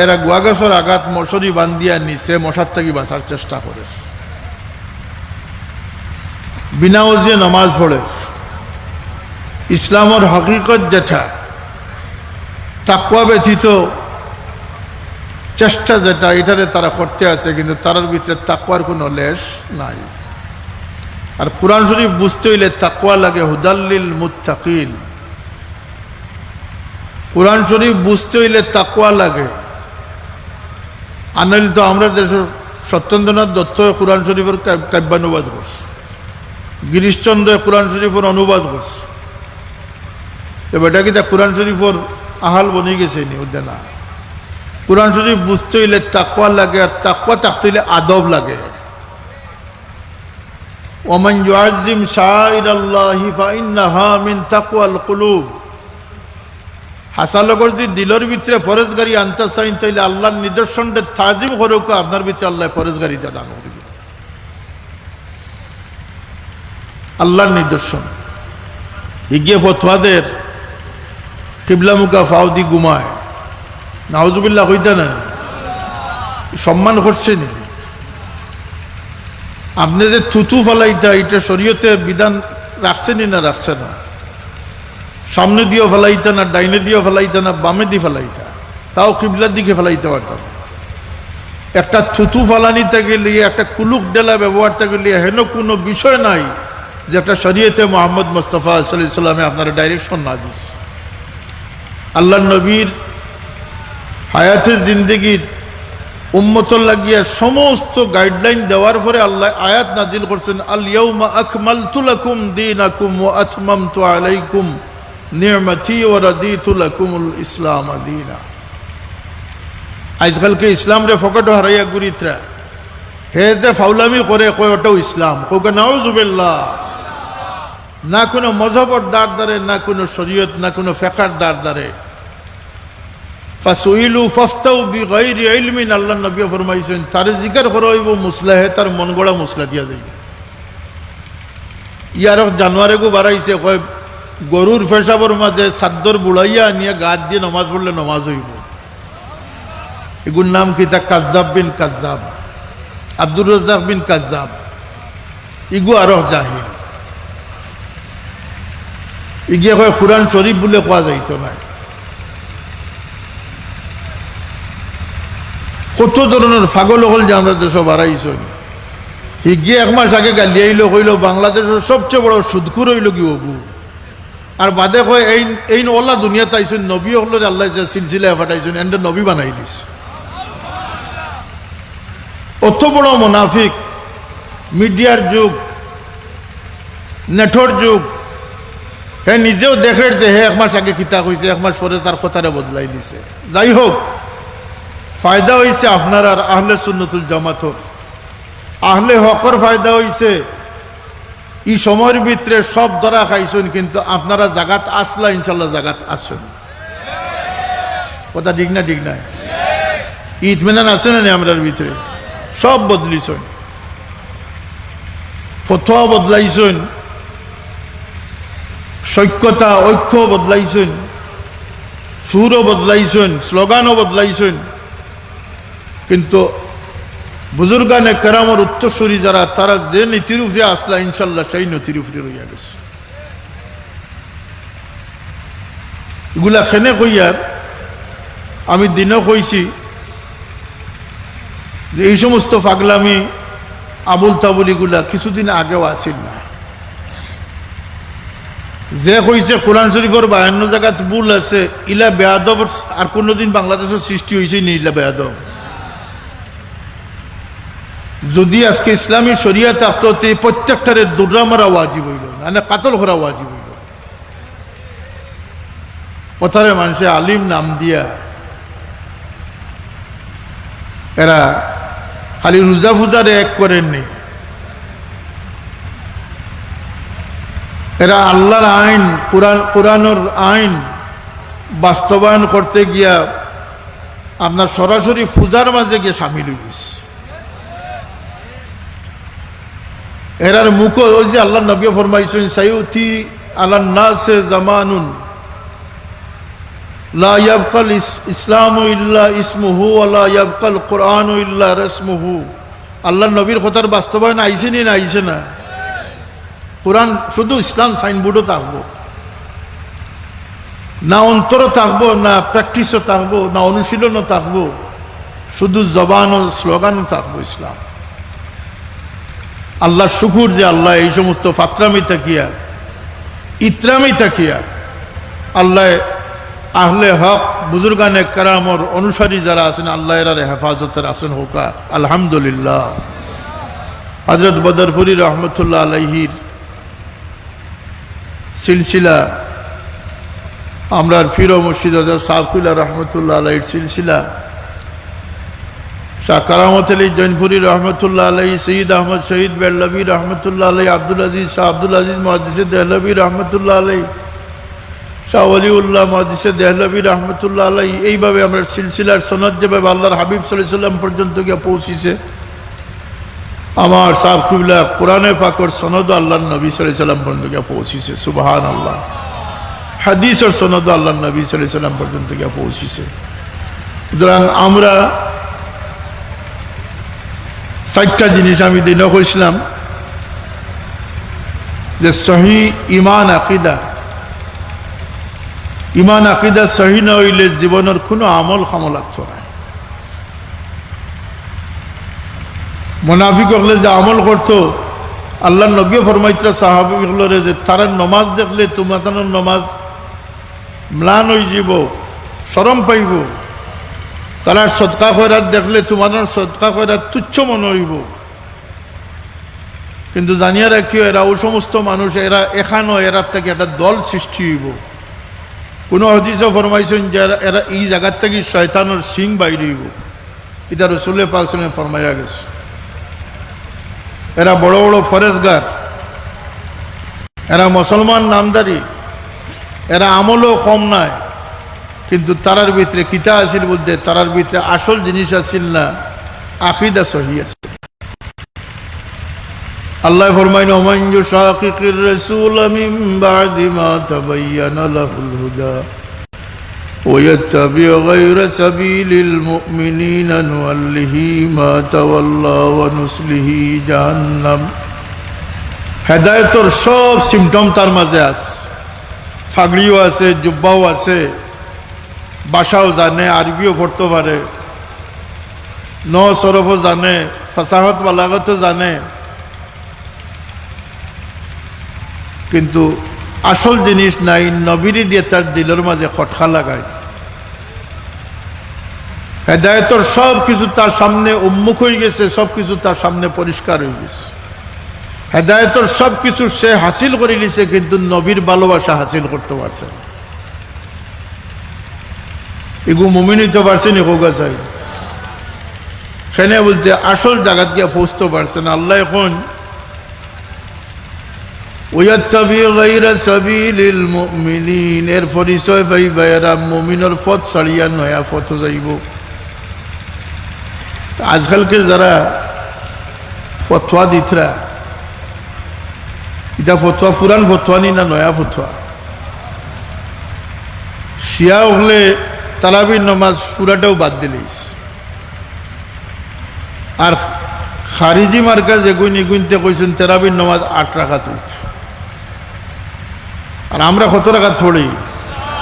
এরা গুয়াগাছর আঘাত মশারি বান্ধিয়া নিচে মশার থাকি বাঁচার চেষ্টা করে, বিনা ওজে নামাজ পড়ে, ইসলামের হকিকত যেটা, তাকওয়া ব্যতীত চেষ্টা যেটা, এটারে তারা করতে আছে, কিন্তু তার ভিতরে তাকওয়ার কোনো লেশ নাই। আর কোরআন শরীফ বুঝতে হইলে তাকওয়া লাগে, হুদাল্লিল মুত্তাকিন। কোরআন শরীফ বুঝতে হইলে তাকওয়া লাগে। আনাইল তো আমরা দেশের সত্যেন্দ্রনাথ দত্ত কোরআন শরীফের কাব্যানুবাদ করছে, গিরিশচন্দ্র কোরআন শরীফের অনুবাদ করছে। এবার এটা কি তা কোরআন শরীফের আহাল বনে গেছে নি? ওদের না। কোরআন শরীফ বুঝতে হইলে তাকওয়া লাগে, আর তাকওয়া থাকতে হইলে আদব লাগে। ওমান ইউআযযিম শাআইরাল্লাহি ফাইন্নাহা মিন তাকওয়াল কুলুব। হাসালো করে দিলের ভিতরে ফরজগারি আনতে চাইন, তাইলে আল্লাহর নিদর্শনটা তাজিম করুক, আপনার ভিতরে আল্লাহ ফরজগারিটা দান করে দিবেন। আল্লাহর নিদর্শন ইগিয়ে ফতোয়াদের কিবলা মুখা ফাউদি ঘুমায়, নাউজুবিল্লাহ হইতা না, সম্মান করছে নি? আপনি যে থুতু ফেলাইতা, এটা শরীয়তে বিধান রাখছেনি না রাখছে না? সামনে দিয়েও ফেলাইতা না, ডাইনে দিয়েও ফেলাইতা না, বামে দিয়ে ফেলাইতা, তাও কিবলার দিকে ফেলাইতে পারতাম। একটা থুতু ফালানিতে গেলে, একটা কুলুক ডেলা ব্যবহারতে গেলে হেন কোনো বিষয় নাই যেটা শরীয়তে মোহাম্মদ মুস্তাফা সাল্লাল্লাহু আলাইহি ওয়াসাল্লামে আপনারা ডাইরেকশন না দিস। আল্লাহ নবীর হায়াতের জিন্দেগি উম্মতর লাগিয়া সমস্ত গাইডলাইন দেওয়ার পরে আল্লাহ আয়াত নাজিল করছেন, আল ইয়াউমা আকমালতু লাকুম দীনাকুম ওয়া আতমামতু আলাইকুম নি'মাতি ওয়া রাদিতু লাকুমুল ইসলাম দীনা। আজকালকে ইসলাম রে ফকট হারাইয়া গুরিত্রা হে যে ফাউলামি করে কয় ওটাও ইসলাম, কৌকে নাউজুবিল্লাহ। না কোনো মজহবর দাঁড় দাঁড়ে, না কোনো শরীয়ত, না কোনো ফেকার দাঁড় দাঁড়ে। ফাসুইলু ফাফতাউ বিগাইরি ইলমিন, আল্লাহ নবী ফরমাইছেন তারে জিকির করা হইব মুসলাহে, তার মন গড়া মুসলা দিয়া যাইব। ইয়ার জানুয়ারে গো বাড়াইছে, কয় গরুর পেশাবর মাঝে সাদ্দর বুড়াইয়া নিয়ে গাত দিয়ে নমাজ পড়লে নমাজ হইব। এগুর নাম কি? তা কাজ্জাব বিন কাজ্জাব, আব্দুর রাজ্জাক বিন কাজ্জাব। ইগু আরো জাহিল। ইগিয়ে কয় কুরআন শরীফ বলে কোয়া যাইত না। কত ধরনের পাগল হল যে আমরা দেশ বাড়াইছ। হিগিয়ে এক মাস আগে গালি আইল, কইল বাংলাদেশের সবচেয়ে বড় সুদখুর হইল কি অবু। আর বাদে কয় এই ওলা দুনিয়াতে আইসুন, নবী হল আল্লাহ যে সিলসিলায় ফাটাইছেন, এন্ড নবী বানাই দিস। অত বড় মুনাফিক। মিডিয়ার যুগ, নেটর যুগ। হে নিজেও দেখে যে হে এক মাস আগে কিতা কইছে, এক মাস পরে তার কথারে বদলাই দিছে। যাই হোক, ফায়দা হয়েছে আপনার আর আহলে সুন্নতুল জামাতর, আহলে হকর ফায়দা হয়েছে। এই সময়ের ভিতরে সব ধরা খাইছেন, কিন্তু আপনারা জাগাত আসলা, ইনশাল্লাহ জাগাত আসছেন। কথা ঠিক না? ঠিক না? ইতমিনান আছে না আমরার ভিতরে? সব বদলিছেন, ফতোয়া বদলাইছেন, সৈক্যতা ঐক্য বদলাইছেন, সুরও বদলাইছেন, স্লোগানও বদলাইছেন। কিন্তু বুজুর্গানে কেরামর উত্তরসূরি যারা, তারা যে নীতির উপরে আসলা, ইনশাল্লাহ সেই নীতির উপরে রইয়া গেছে। এগুলা খেনে কইয়ার আমি দিনও কইছি যে এই সমস্ত পাগলামি আবুল তাবুলিগুলা কিছুদিন আগেও আসিল না। যে কইছে কোরআন শরীফের 52 জায়গাত ভুল আছে, ইলা বেয়াদব আর কোনোদিন বাংলাদেশের সৃষ্টি হয়েছে নি? ইলা বেয়াদব। যদি আজকে ইসলামী শরিয়া থাকতো, প্রত্যেকটারে দুর্রা মারা ওয়াজিব হইল, না কাতল করা ওয়াজিব হইল। কথারে মানুষে আলিম নাম দিয়া এরা খালি রোজা ফুজারে এক করেননি, এরা আল্লাহর আইন, কোরআনের আইন বাস্তবায়ন করতে গিয়া আপনার সরাসরি পূজার মাঝে গিয়ে সামিল হয়ে গেছে। এরার মুখ ওই যে আল্লাহ নবী ফরমাইছেন, সাইউতি আলান নাসে জামানুন লা ইয়াবকাল ইসলামু ইল্লা ইসমুহু ওয়া লা ইয়াবকাল কুরআনু ইল্লা রাসমুহু। আল্লাহ নবীর কথার বাস্তবায়ন আইছে নি? না আইছে না? কোরআন শুধু ইসলাম সাইনবোর্ডও থাকবো, না অন্তরও থাকবো, না প্র্যাকটিসও থাকবো, না অনুশীলনও থাকবো, শুধু জবান ও স্লোগানও থাকবো ইসলাম। আল্লাহ শুকুর যে আল্লাহ এই সমস্ত ফাতরামি তাকিয়া, ইতরামি তাকিয়া আল্লাহ আহলে হক বুজুর্গানে কারামর অনুসারী যারা আছেন আল্লাহ এর হেফাজতের আছেন হোকা আলহামদুলিল্লাহ। হযরত বদরপুরি রহমতুল্লাহ আলাইহির সিলসিলা, আমরা পীর ও মুর্শিদ হযরত সাকুল্লাহ রহমতুল্লাহ আলাইহির সিলসিলা, শাহ কারামত আলী জৈনপুরি রহমতুল্লাহ আলাইহি, সঈদ আহমদ শহীদ বেল্লভী রহমতুল্লাহ আলাইহি, আব্দুল আজিজ শাহ আব্দুল আজিজ মুহাদ্দিসে দেহলভী রহমতুল্লাহ আলাইহি, শাহ ওলিউল্লাহ মুহাদ্দিসে দেহলভী রহমতুল্লাহ আলাইহি। এইভাবে আমরা সিলসিলার সনদ যেভাবে আল্লাহর হাবিব সাল্লাল্লাহু আলাইহি সাল্লাম পর্যন্ত গিয়ে পৌঁছিছে, আমার সাহেব কিবলা কোরআনে পাকর সনদ আল্লাহর নবী সাল্লাল্লাহু আলাইহি সাল্লাম পর্যন্ত গিয়ে পৌঁছিছে, সুবহানাল্লাহ। হাদিসের সনদ আল্লাহর নবী সাল্লাল্লাহু আলাইহি সাল্লাম পর্যন্ত গিয়ে পৌঁছিছে। সুতরাং আমরা 4টা জিনিস আমি দিনও কইছিলাম যে সহি ইমান আকিদা, ইমান আকিদা সহি না হইলে জীবনের কোনো আমল খামল লাগতো না। মুনাফিক হলে যে আমল করতো, আল্লাহ নবী ফরমাইতরা সাহাবী হলরে যে তারা নমাজ দেখলে তোমার নমাজ ম্লান হয়ে যাব, শরম পাইব, তারা সদকা খয়রাত দেখলে তোমার সদকা খয়রাত তুচ্ছ মনে হইব। কিন্তু জানিয়া রাখিও এরা ও সমস্ত মানুষ, এরা এখানো এরা থেকে একটা দল সৃষ্টি হইব। কোনো হাদিসে ফরমাইছেন যে এরা এই জায়গার থেকে শয়তানের সিং বাইরে হইব, এটা রাসূল পাক সাল্লাল্লাহু আলাইহি ওয়াসাল্লাম ফরমাইয়া গেছে। এরা বড় বড় ফরেজগার, এরা মুসলমান নামদারি, এরা আমলও কম নাই, কিন্তু তারার ভিতরে কিতা আসিল বলতে তারার ভিতরে আসল জিনিস আসিল না, আকিদা সহি আছে। আল্লাহ ফরমাইন ওমান ইউশাকিকির রাসূল মিন বাদি মা তাবায়্যানা লাহুল হুদা ওয়া ইয়াত্তাবি গায়রা সাবিলিল মুমিনিনা নুওয়াল্লিহি মা তাওয়াল্লা ওয়া নুসলিহি জাহান্নাম। হেদায়েতের সব সিমটম তার মাঝে আছে, ফাগড়িও আছে, জুব্বাও আছে, ভাষাও জানে, আরবিও পড়তে পারে, সরফও জানে, ফাসাহত বালাগতও জানে, কিন্তু আসল জিনিস নাই। নবীরি দিয়ে তার দিলের মাঝে খটকা লাগায়। হেদায়েতর সব কিছু তার সামনে উন্মুখ হয়ে গেছে, সব কিছু তার সামনে পরিষ্কার হয়ে গেছে। হেদায়েতর সব কিছু সে হাসিল করে নিছে, কিন্তু নবীর ভালোবাসা হাসিল করতে পারছে না। এগু মুমিন হইতে পারছে নি হোগা চাই সেনে বলতে আসল জায়গা গিয়ে পৌঁছতে পারছে না। আল্লাহ এখন ওয়াত্তাবি গায়রা সাবিলিল মুমিনিন এর পরিচয় পাইবা এরা মুমিনের পথ ছাড়িয়া নয়া পথ যাইব। আজকালকে যারা ফতোয়া দিতরা, এটা ফতোয়া পুরান ফতোয়া নি না নয়া ফতোয়া? শিয়া হলে তারাবির নামাজ পুরাটাও বাদ দিলিস, আর খারিজি মার্কা যেগুন এগুনতে কইছেন তারাবির নামাজ 8 রাকাত হইত, আর আমরা কত রাকাত পড়ি?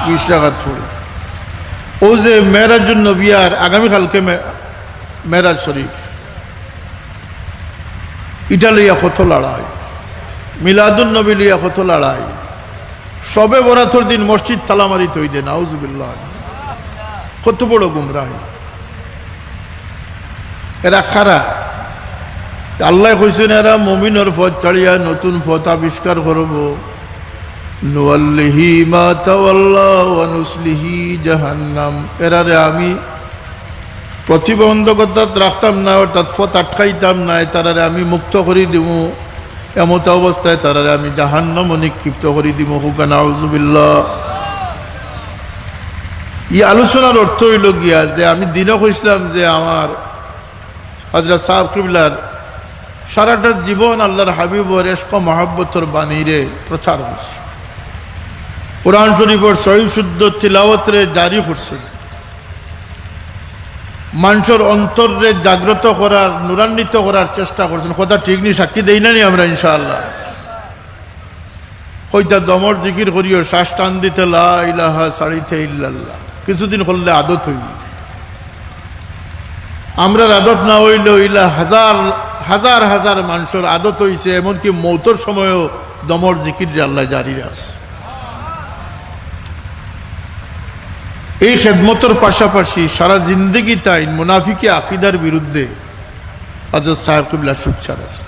20 রাকাত পড়ি। ও যে মেরাজুন নবিয়ার আগামীকালকে মেরাজ শরীফ, এটা লইয়া কত লড়াই, মিলাদুন নবী লইয়া কত লড়াই, সবে বরাতর দিন মসজিদ তালামারি তৈ দেন, আউযুবিল্লাহ। কত বড় গুমরাহি এরা খারা। আল্লাহ কইছেন এরা মুমিনের পথ ছাড়িয়া নতুন পথ আবিষ্কার করব। নুওয়াল্লিহি মা তাওয়াল্লা ওয়া নুসলিহি জাহান্নাম। এরারে আমি প্রতিবন্ধকতা রাখতাম না, অর্থাৎ পথ আটকাইতাম না, তারারে আমি মুক্ত করে দিব। এমত অবস্থায় তারারে আমি জাহান্নামে নিক্ষিপ্ত করে দিব। হুকানা আউযুবিল্লাহ। এই আলোচনার অর্থ হইল গিয়া যে আমি দিনও কইছিলাম যে আমার হযরত সাহেব কিবলার সারাটা জীবন আল্লাহর হাবিবর ইশক মহব্বতর বাণীরে প্রচার করছে, কোরআন শরীফের সহি শুদ্ধ তিলাওয়াতরে জারি করছে, মানুষের অন্তরে জাগ্রত করার, নূরান্বিত করার চেষ্টা করছেন। কথা ঠিক নি? সাক্ষী দেই না নি আমরা ইনশাআল্লাহ? হইতা দমর জিকির করিও, শ্বাস টান দিতে লা ইলাহা সাড়িতে ইল্লাল্লাহ, কিছুদিন করলে আদত হইল। আমরা আদত না হইলেও ইলা হাজার হাজার হাজার মানুষের আদত হইছে, এমনকি মৌতর সময়ও দমর জিকির আল্লাহ জারি রাখছে। এই খেদমতের পাশাপাশি সারা জিন্দগি তাই মুনাফিকি আকিদার বিরুদ্ধে হযরত সাহেব কিবলা সুচ্চার আছে।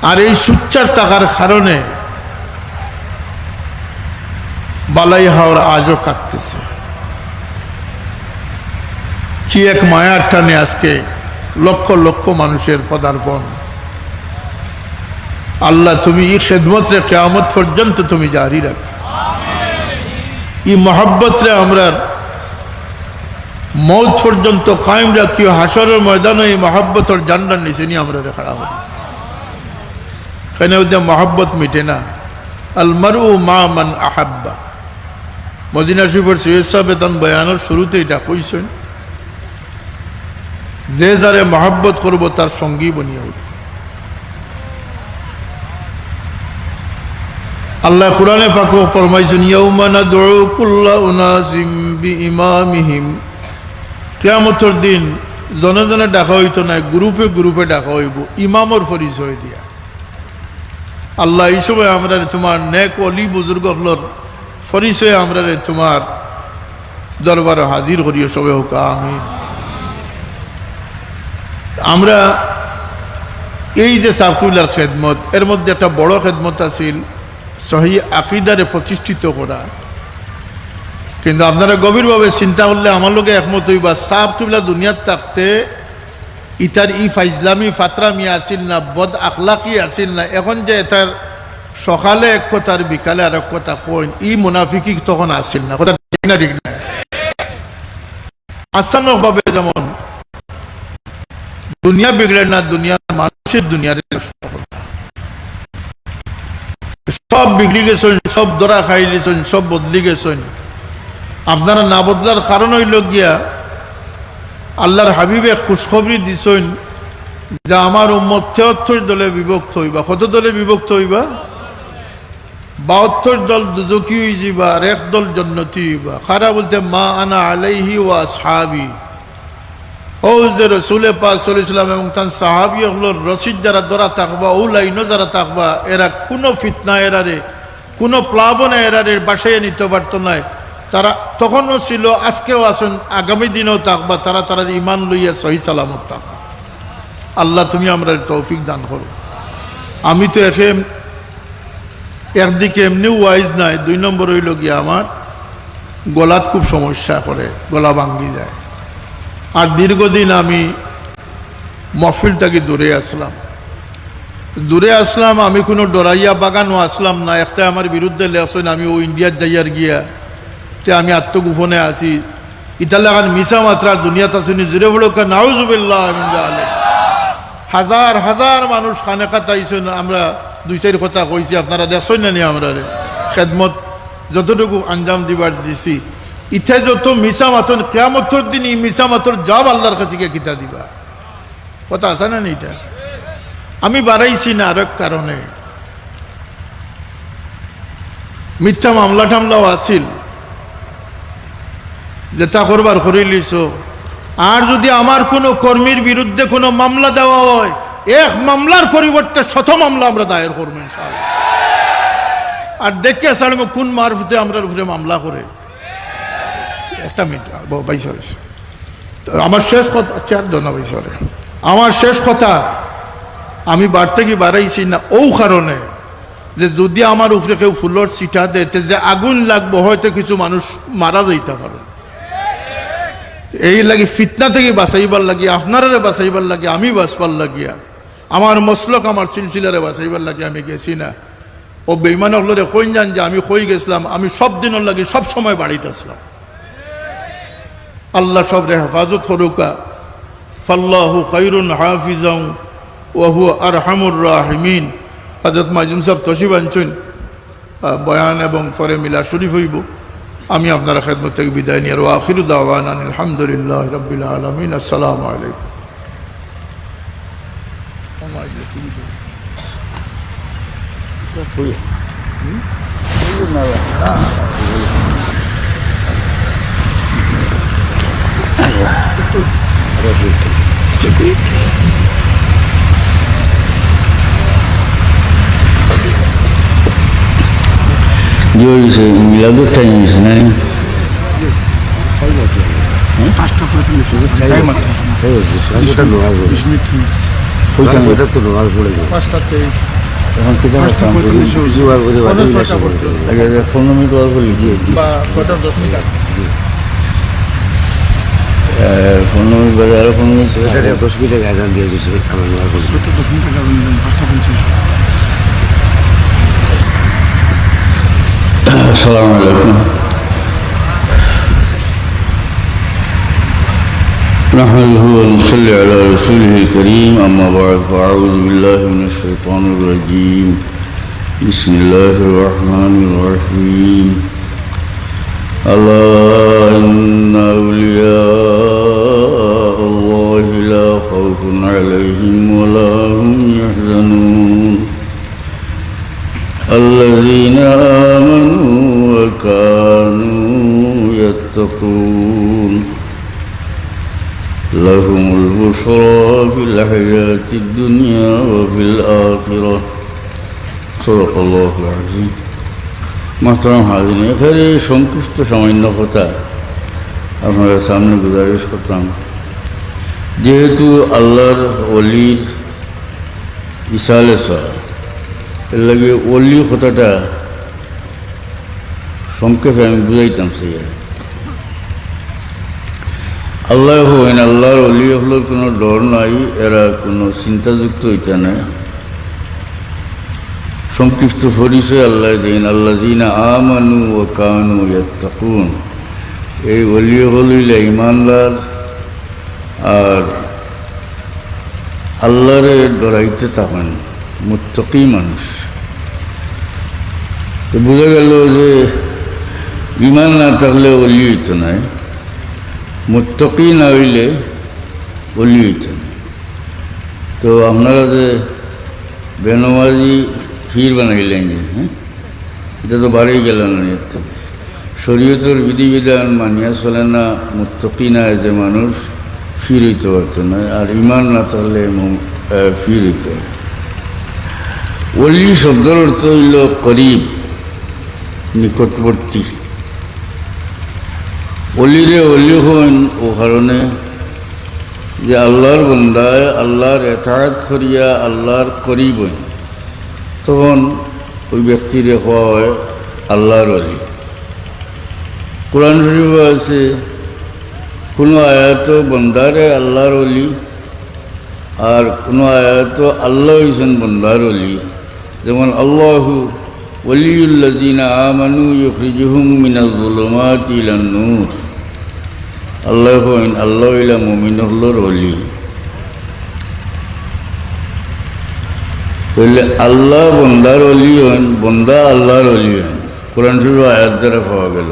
আর এই সুচ্চার থাকার কারণে বালাই হাওর আজও কাটতেছে। কি এক মায়ার টানে আজকে লক্ষ লক্ষ মানুষের পদার্পণ। আল্লাহ তুমি এই খেদমত রে কিয়ামত পর্যন্ত তুমি জারি রাখ। এই মহব্বত রে আমরা মৌত পর্যন্ত কায়েম রাখিও। হাসরের ময়দানে এই মহব্বতের জান্নার নিচে নিয়ে আমরা খাড়া হই। এখানে ওদের মহব্বত মিটে না। আল মারউ মা মান আহাব্বা। মদিনা শরীফের সৈয়দ সাহেব তান বয়ানের শুরুতে এটা কইছেন, যে যারে মহব্বত করব তার সঙ্গী বনিয়া উঠব। আল্লাহ কুরআনে পাকে ফরমাইছেন, ইয়াউমা নাদউ কুল্লা উনাসিম বিইমামিহিম। কিয়ামতের দিন জনে জনে ডাকা হইতো না, গ্রুপে গ্রুপে ডাকা হইব ইমামর পরিচয় দিয়া। আল্লাহ এই সময় আমরা তোমার নেক অলি বুজুর্গ হলর পরিচয় আমরা তোমার দরবারে হাজির করিও সবে হোক আমিন। আমরা এই যে সাফুল্লার খেদমত, এর মধ্যে একটা বড় খেদমত আছিল সহি আকিদারে প্রতিষ্ঠিত করা। কিন্তু আপনারা গভীরভাবে চিন্তা করলে আমার লোকে একমত হইবা, সাফ কিবলা দুনিয়াত থাকতে ইতার ই ফাইজলামি ফাতরামি আসিল না, বদ আখলাকি আসিল না। এখন যে এটার সকালে এক কথা আর বিকালে আর এক কথা কইন, ই মুনাফিকি তখন আসিল না। কথা ঠিক না? ঠিক না? আচানক ভাবে যেমন দুনিয়া বিগড়ে না, দুনিয়ার মানুষের দুনিয়ার সব বিগড়ি গেছেন, সব দরা খাই দিয়েছেন, সব বদলি গেছেন। আপনারা না বদলার কারণ হইল গিয়া আল্লাহর হাবিবে খুশখবরি দিছেন যে আমার উম্মত ৭৩ দলে বিভক্ত হইবা। কত দলে বিভক্ত হইবা? ৭২ দল দুজকি হয়ে যাবা আর এক দল জান্নাতি হইবা। খারা বলতে মা আনা আলাইহি ওয়া আসহাবি। ও যে রাসূলে পাক সাল্লাল্লাহু আলাইহি ওয়াসাল্লাম এবং তার সাহাবী হলোর রশিদ যারা ধরা থাকবা, ও লাইনও যারা থাকবা, এরা কোনো ফিতনা এরারে, কোনো প্লাবনে এরারে বাসায় নিতে পারত না। তারা তখনও ছিল, আজকেও আছেন, আগামী দিনেও থাকবা। তারা তার ইমান লইয়া সহি সালামত থাকবা। আল্লাহ তুমি আমরা তৌফিক দান করো। আমি তো একদিকে এমনি ওয়াইজ নাই, ২ নম্বর হইল গিয়া আমার গলাত খুব সমস্যা করে, গলা ভাঙ্গি যায়। আর দীর্ঘদিন আমি মহফিল থেকে দূরে আসলাম। আমি কোনো ডরাইয়া বাগানও আসলাম না। একটা আমার বিরুদ্ধে লেখছেন আমি ও ইন্ডিয়ার যাইয়ার গিয়া তে আমি আত্মগোপনে আছি। ইতালাগান মিশা মাত্রার দুনিয়াত আসুনি জুড়ে বড় নাউজুবিল্লাহ মিন যালিক। হাজার হাজার মানুষ খানে খাতাইছেন। আমরা ২-৪ কথা কইছি, আপনারা দেখছেন না নি? আমরা খেদমত যতটুকু আঞ্জাম দিবার দিছি, ইথায় যত মিশা মাতন কিয়ামতের দিন এই মিশা মাতর জব আল্লাহর কাছে গিয়ে কিতা দিবা। কথা আছে না? এটা আমি বাড়াইছি না আরেক কারণে। মিথ্যা মামলা টামলাও আছিল, যেটা করবার করে লিছ। আর যদি আমার কোনো কর্মীর বিরুদ্ধে কোনো মামলা দেওয়া হয়, এক মামলার পরিবর্তে ১০০ মামলা আমরা দায়ের করবো ইনশাআল্লাহ। আর দেখে আসলে কোন মারফতে আমরা উপরে মামলা করে। একটা মিনিট বাইশ, আমার শেষ কথা, ৪ দনা বাইশরে আমার শেষ কথা। আমি বাড়তে কি বাড়াইছি না ও কারণে যে যদি আমার উপরে কেউ ফুলর চিঠা দেতে যে আগুন লাগবো, হয়তো কিছু মানুষ মারা যাইতে পারে। এই লাগে ফিতনা থেকে বাঁচাইবার লাগি, আপনারা বাঁচাইবার লাগে, আমি বাঁচবার লাগিয়া, আমার মসলক আমার সিলসিলারে বাঁচাইবার লাগে আমি গেছি না। ও বেঈমান হলরে কইন যান যে আমি কই গেছিলাম, আমি সব দিনের লাগে সব সময় বাড়িতে আসলাম। আল্লাহ সবরে হেফাজত করুকা। ফাল্লাহু খায়রুন হাফিজান ওয়া হুয়া আরহামুর রাহিমিন। হযরত মাজুম সাহেব তশরিফ আনছেন, বয়ান এবং পরে মিলা শরীফ হইব। আমি আপনারা খেদমত থেকে বিদায় নিয়ে ওয়া আখিরু দাওয়ানা আলহামদুলিল্লাহি রাব্বিল আলামিন। আসসালামু আলাইকুম। হয়েছে মিলাদুর টাইম হয়েছে না এখন কি ফোন নম্বর কল করলি ফোন নম্বর বাজার ফোন 10 মিনিট আগে আজান দিয়ে দিয়েছিল আমার নোয়াজ 10 মিনিট আগে 5:50 السلام عليكم نحمده ونصلي على رسوله الكريم أما بعد فأعوذ بالله من الشيطان الرجيم بسم الله الرحمن الرحيم ألا إن أولياء الله لا خوف عليهم ولا هم يحزنون الذين آمنوا وكانوا يتقون لهم البشرى في الحياة الدنيا وفي الآخرة صدق الله العظيم محترم حاضرین এখানে সংক্ষিপ্ত সামান্য কথা আপনাদের সামনে গুজারিশ করতাম যেহেতু আল্লাহর ওলির ইসালে এর লাগে ওলি কথাটা সংক্ষেপে আমি বুঝাইতাম সেই আল্লাহ হইন আল্লাহর ওলি হলোর কোনো ডর নাই এরা কোনো চিন্তাযুক্ত হইতে নাই সংক্ষিপ্ত পরিচয় আল্লাহ দিন আল্লাযীনা আমানু ওয়া কানু ইয়াত্তাকুন এই ওলি হলিল ঈমানদার আর আল্লাহরে ডরাইতে থাকেন মুত্তাকি মানুষ তো বোঝা গেল যে ঈমান না থাকলে ওলি হইতো নাই মুত্তাকি না হইলে ওলি হইতো না তো আপনারা যে বেনমাজি ক্ষীর বানাইলেন যে হ্যাঁ এটা তো বাড়িয়ে গেল না এর থেকে শরীয়তের বিধিবিধান মানিয়া চলে না মুত্তাকি না যে মানুষ ফির হইতে পারতো না আর ঈমান না থাকলে ফির হইতে পারত ওলি শব্দের অর্থ হইল করিব নিকটবর্তী অলিরে অলি হইন ও কারণে যে আল্লাহর বন্দায় আল্লাহর এতায়াত করিয়া আল্লাহর করিব হইন তখন ওই ব্যক্তিরে হয় আল্লাহর অলি কোরআন শরীফ আছে কোনো আয়াত বন্দারে আল্লাহর অলি আর কোনো আয়াত আল্লাহ হইছেন বন্দার অলি যেমন আল্লাহু ওলিউল্লাযীনা আমানু ইউখরিজুহুম মিনাজ যুলুমাতি ইলান নূর আল্লাহ হইন আল্লাহ হইলা মুমিনুল্লাহর অলি তাহলে আল্লাহ বন্দার অলি হইন বন্দা আল্লাহর অলি হইন কোরআন শরীফ আয়াত দ্বারা পাওয়া গেল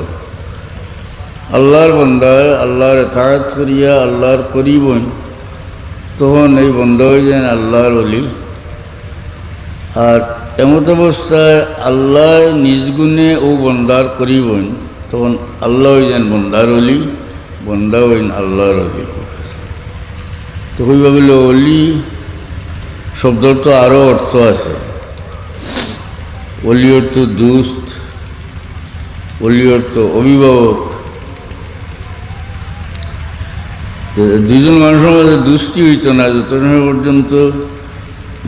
আল্লাহর বন্দায় আল্লাহর ইতাআত করিয়া আল্লাহর করিব হইন তখন এই বন্ধ হয়ে যান আল্লাহর অলি আর এমত অবস্থায় আল্লাহ নিজ গুণে ও বন্দার করিবেন তখন আল্লাহ হয়ে যান বন্দার অলি বন্দা হইন আল্লাহর অলি তো কইভাবে অলি শব্দর তো আরও অর্থ আছে অলি অর্থ দুস্ত অলি অর্থ অভিভাবক দুজন মানুষের মাঝে দুষ্টি হইতো না যত সময় পর্যন্ত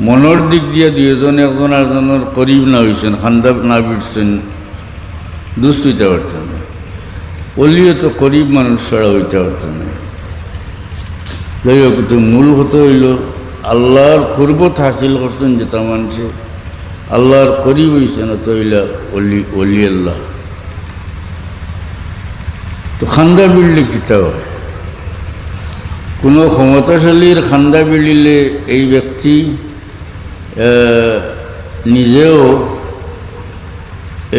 মনের দিক দিয়ে দুজন একজন একজনের করিব না হয়েছেন খান্দা না বিটছেন দুষ্ট হইতে পারতেন না অলিও তো করিব মানুষ ছাড়া হইতে পারতেন না যাই হোক তো মূল হতে হইল আল্লাহর কুরবত হাসিল করছেন যেটা মানুষে আল্লাহর করিব হয়েছেন তো হইলা অলি অলি আল্লাহ তো খান্দা বিড়লে কিতা হয় কোনো ক্ষমতাশালীর খান্দা বিড়িলে এই ব্যক্তি নিজেও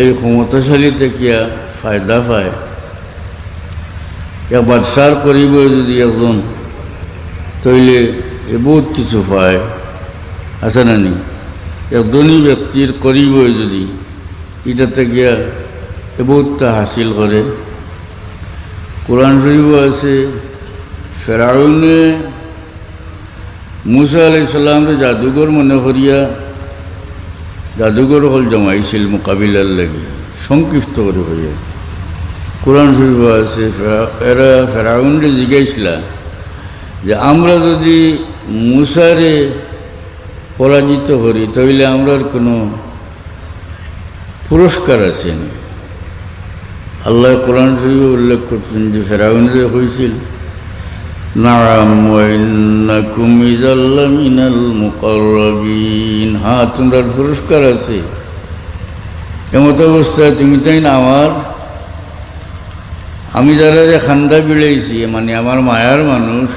এই ক্ষমতাশালী থেকে ফায়দা পায় या বাদশার করিব যদি একজন তৈলে এ বহুত কিছু পায় আছে না নি এক ধনী ব্যক্তির করিব যদি এটাতে গিয়া বহুতটা হাসিল করে। কোরআন শরীফ আছে ফেরাউনে মুসা আলাইহিস সালামরে জাদুঘর মনে করিয়া জাদুঘর হল জমাইছিল মোকাবিলার লাগি সংক্ষিপ্ত করে হইয়া। কোরআন শরীফ আছে এরা ফেরাউনরে জিজ্ঞাসলা যে আমরা যদি মুসারে পরাজিত করি তাহলে আমরার কোনো পুরস্কার আছে না। আল্লাহ কোরআন শরীফে উল্লেখ করছেন যে ফেরাউনরে হয়েছিল নাআম ওয়া ইন্নাকুম ইযাল লামিনাল মুকাররাবিন, হ্যাঁ তোমরা পুরস্কার আছে। এমত অবস্থায় তুমি তাই না আমি যারা যে খান্দা বিড়াইছি মানে আমার মায়ার মানুষ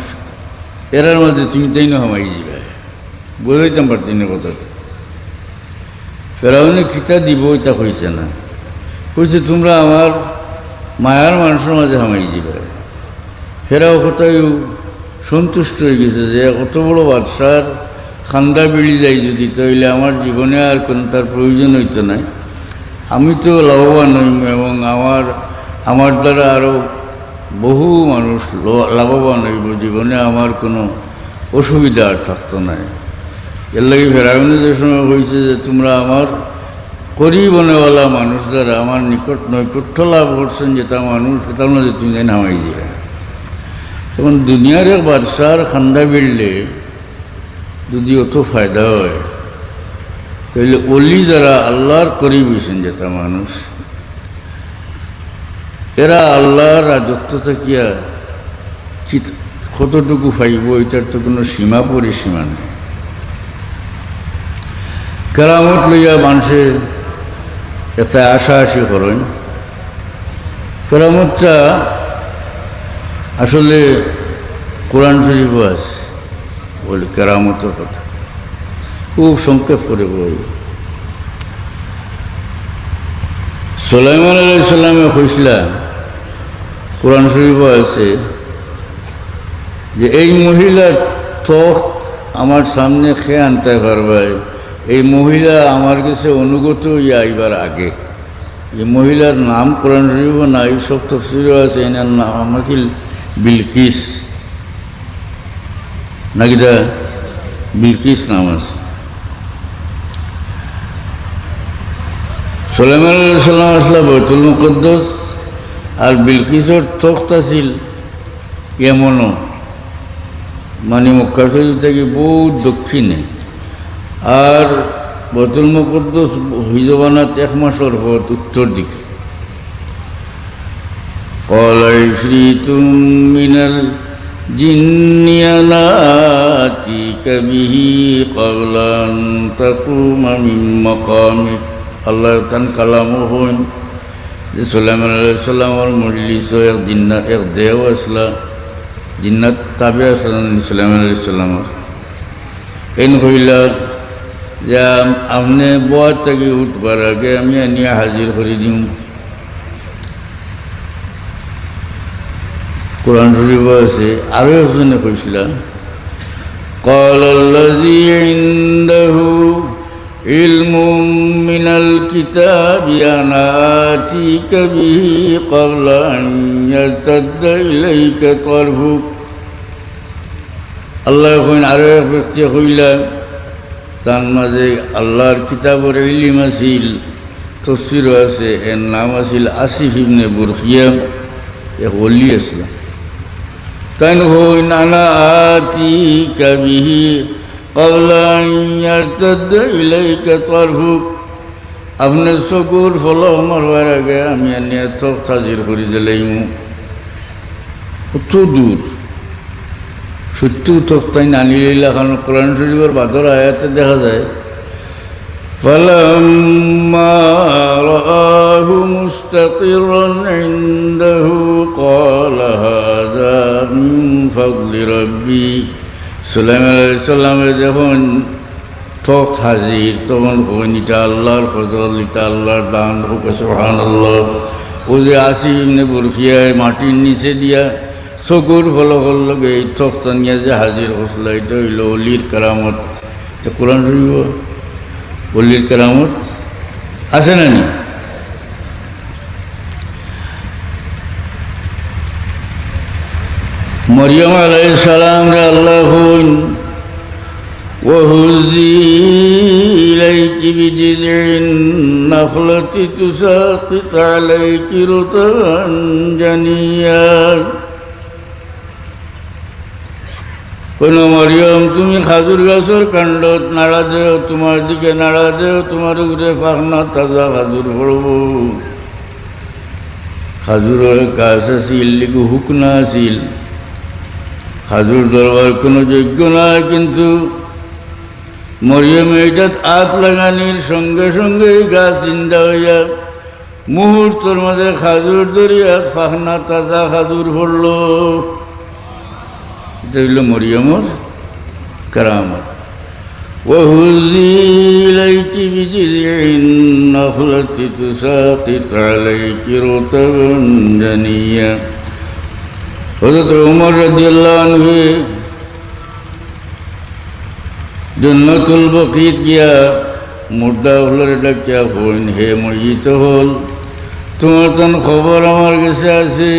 এরার মধ্যে তুমি তাই না হামাই যাবে, বুঝাইতাম পারছি না কথাটা। ফেরাউনে খিতা দিব এটা কইছে না, কইছে তোমরা আমার মায়ার মানুষের মাঝে হামাই যাবে। ফেরাও কোথাও সন্তুষ্ট হয়ে গেছে যে কত বড় বাদশার খান্দা বেড়ে যায় যদি, তাহলে আমার জীবনে আর কোনো তার প্রয়োজন হইতো না, আমি তো লাভবান হইম এবং আমার দ্বারা আরও বহু মানুষ লাভবান হইব, জীবনে আমার কোনো অসুবিধা আর থাকতো না। এর লাগে ফেরাউনে যে সময় হয়েছে যে তোমরা আমার করিবনেওয়ালা মানুষ দ্বারা আমার নৈকট্য লাভ করছেন যেটা মানুষ এটার মধ্যে তুমি যেন হামাই যাবে। এখন দুনিয়ার এক বাদশার খান্দা বেড়লে যদি অত ফায়দা হয় তাহলে অলি যারা আল্লাহর করিব হয়েছেন যেটা মানুষ এরা আল্লাহর রাজত্ব থাকিয়া কতটুকু পাইব এটার তো কোনো সীমা পরিসীমা নেই। কেরামত লইয়া মানুষে এত আশা করেন, কেরামতটা আসলে কোরআন শরীফ আছে বলে কেরামতের কথা খুব সংক্ষেপ করে বলি। সুলাইমান আলাইহিস সালামে কইছিলা কোরআন শরীফ আছে যে এই মহিলার তখ্ত আমার সামনে খেয়ে আনতে পারবে, এই মহিলা আমার কাছে অনুগত হইয়া আইবার আগে। এই মহিলার নাম কোরআন শরীফ নাই, সব তাফসীরে আছে। এনার নাম আছিল বিলকিস, নাকি বিলকিস নাম আছে। সুলাইমান আলাইহিস সালাম আসলা বাইতুল মুকদ্দাস, আর বিলকিসের তখ্ত আছিল এমনও মানে মক্কা শরীফ থেকে বহুত দক্ষিণে, আর বাইতুল মুকদ্দাস হিজবানাত 1 মাসের পথ উত্তর দিকে। قال عفريت من الجن أنا آتيك به قبل أن تقوم من مقامك। আল্লাহ তান কালামও হইন যে সুলাইমান আলাইহিস সালামের মজলিস এক দেও আসলা, জিন্নাত তাবে আসলেন সুলাইমান আলাইহিস সালামের। এন কইলা যে আপনি বয়ার থেকে উঠবার আগে আমি আনিয়া হাজির করে দিম। কোরআন শরীফ আছে আরও একজনে কইছিল قال الذي عنده علم من الكتاب أنا آتيك به قبل أن يرتد إليك طرفك। আল্লাহ কইন আরও এক ব্যক্তি কইলা তার মাঝে আল্লাহর কিতাবের ইলম আছিল, তফসিরও আছে, এর নাম আছিল আসিফ ইবনে বুরখিয়া, এক ওলি আসল। তাই কইন আনা আতিকা বিহি ক্বাবলা আন ইয়ারতাদ্দা ইলাইকা তারফুক, আপনার চকুর ফলক মারবার আগে আমি আনিয়া তখ্ত হাজির করে দিলাইমু। কত দূর সত্য তখ্তাই নানি লইলা, কারণ কোরআন শরীফের বাদর আয়াতে দেখা যায় فَلَمَّا رَآهُ مُسْتَقِرًّا عِندَهُ قَالَ هَذَا مِنْ فَضْلِ رَبِّي। সুলাইমান আলাইহিস সালামের যখন তখ্ত হাজির তখন কইন এটা আল্লাহর ফজল, এটা আল্লাহর দান, হোক সুবহানাল্লাহ। ও যে আসিফ ইবনে বুরখিয়ায় মাটির নিচে দিয়া চকুর ফলকর লগে এই তখ্ত নিয়ে যে হাজির হসলা, এটা হইল অলির কারামত। কোরআন শরীফ অলির কেরামত আছে না নি? মরিয়ম আলাইহিস সালাম রে আল্লাহ হইন وهزي إليك بجذع النخلة تساقط عليك رطبا جنيا কোন মরিয়ম তুমি খাজুর গাছের কাণ্ডত নাড়া দেও, তোমার দিকে নাড়া দেও, তোমার উপরে পাখনা তাজা খাজুর পড়ব। খাজুরের গাছ আছিল লিখু হুকনা আছিল, খাজুর ধরবার কোনো যোগ্য নাই, কিন্তু মরিয়ম এইটাত আত লাগানির সঙ্গে সঙ্গে গাছ জিন্দা হইয়া মুহূর্তের মাঝে খাজুর ধরিয়া পাখনা তাজা খাজুর পড়ল। এটা হইল মরিয়মর কারামত। وهزي إليك بجذع النخلة تساقط عليك رطبا جنيا। হযরত ওমর রাদিয়াল্লাহু আনহু জন্নতুল বকিত গিয়া মুর্দা হলের ডাকিয়া হইন, হে মরিত হল, তোমার তখন খবর আমার কাছে আছে,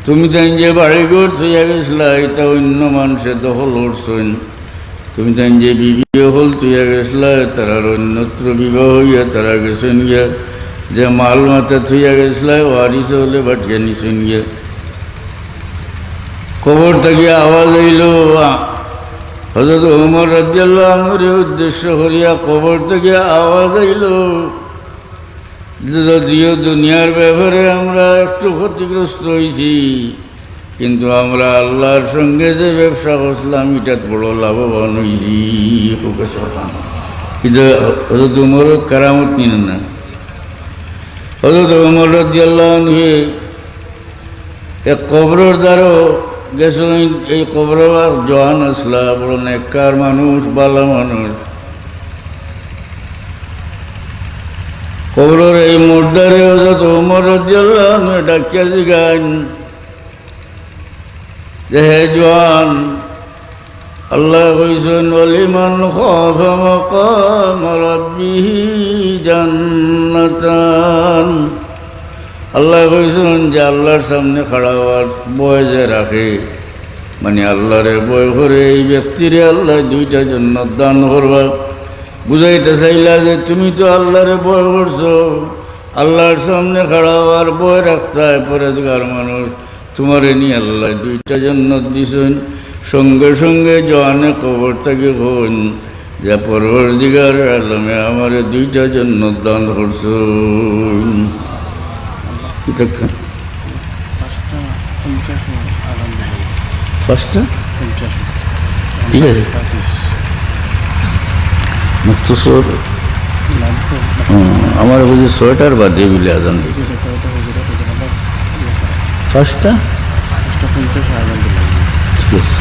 তুমি তাই যে বাড়িঘর থইয়া গেছিলা এটা অন্য মানুষে দখল করছেন, তুমি তাই যে বিবাহ হল থইয়া গেছিলা তারা অন্যত্র বিবাহ হইয়া তারা গেছেন গিয়া, যে মাল মাথা থইয়া গেছিলা ওয়ারিস হলে বাটিয়া নিছেন গিয়া। খবর থেকে আওয়াজ হইল, হযরত ওমর রাদিয়াল্লাহু আনহুর উদ্দেশ্য করিয়া কবর থেকে আওয়াজ আইল, যদিও দুনিয়ার ব্যাপারে আমরা একটু ক্ষতিগ্রস্ত হয়েছি, কিন্তু আমরা আল্লাহর সঙ্গে যে ব্যবসা করছিলাম এটাত বড় লাভবান হয়েছি। কিন্তু হযরত ওমর কারামত নিলেন না। হযরত ওমর রাদিয়াল্লাহু আনহু এক কবরের দ্বারও গেছেন, এই কবর জওয়ান আসলা বড় নেককার মানুষ, বালা মানুষ। কবরের এই মুর্দারে হযরত ওমর রাদিয়াল্লাহু আনহু ডাকিয়া জিগান যে হে জওয়ান, আল্লাহ কইছেন ওয়ালিমান খাফা মাকাম রাব্বিহি জান্নাতান। আল্লাহ কইছেন যে আল্লাহর সামনে খাড়া হওয়ার বয় যে রাখে, মানে আল্লাহরে বয় করে এই ব্যক্তিরে আল্লাহ দুইটা জান্নাত দান করবা। বুঝাইতে চাইলা যে তুমি তো আল্লাহরে বয় করছো, আল্লাহর সামনে খাড়া হওয়ার বয় রাখতায় পরেজগার মানুষ, তোমারে নিয়ে আল্লাহ দুইটা জান্নাত দিছেন। সঙ্গে সঙ্গে জওয়ানে কবর থেকে হন যে পরবর্তীকার আলমে আমারে দুইটা জান্নাত দান করছেন। ফার্স্টটা ঠিক আছে, মুক্তসর আমার বুঝি ৬টার বাদে বলে আজান দিচ্ছে। ফার্স্টটা ঠিক আছে।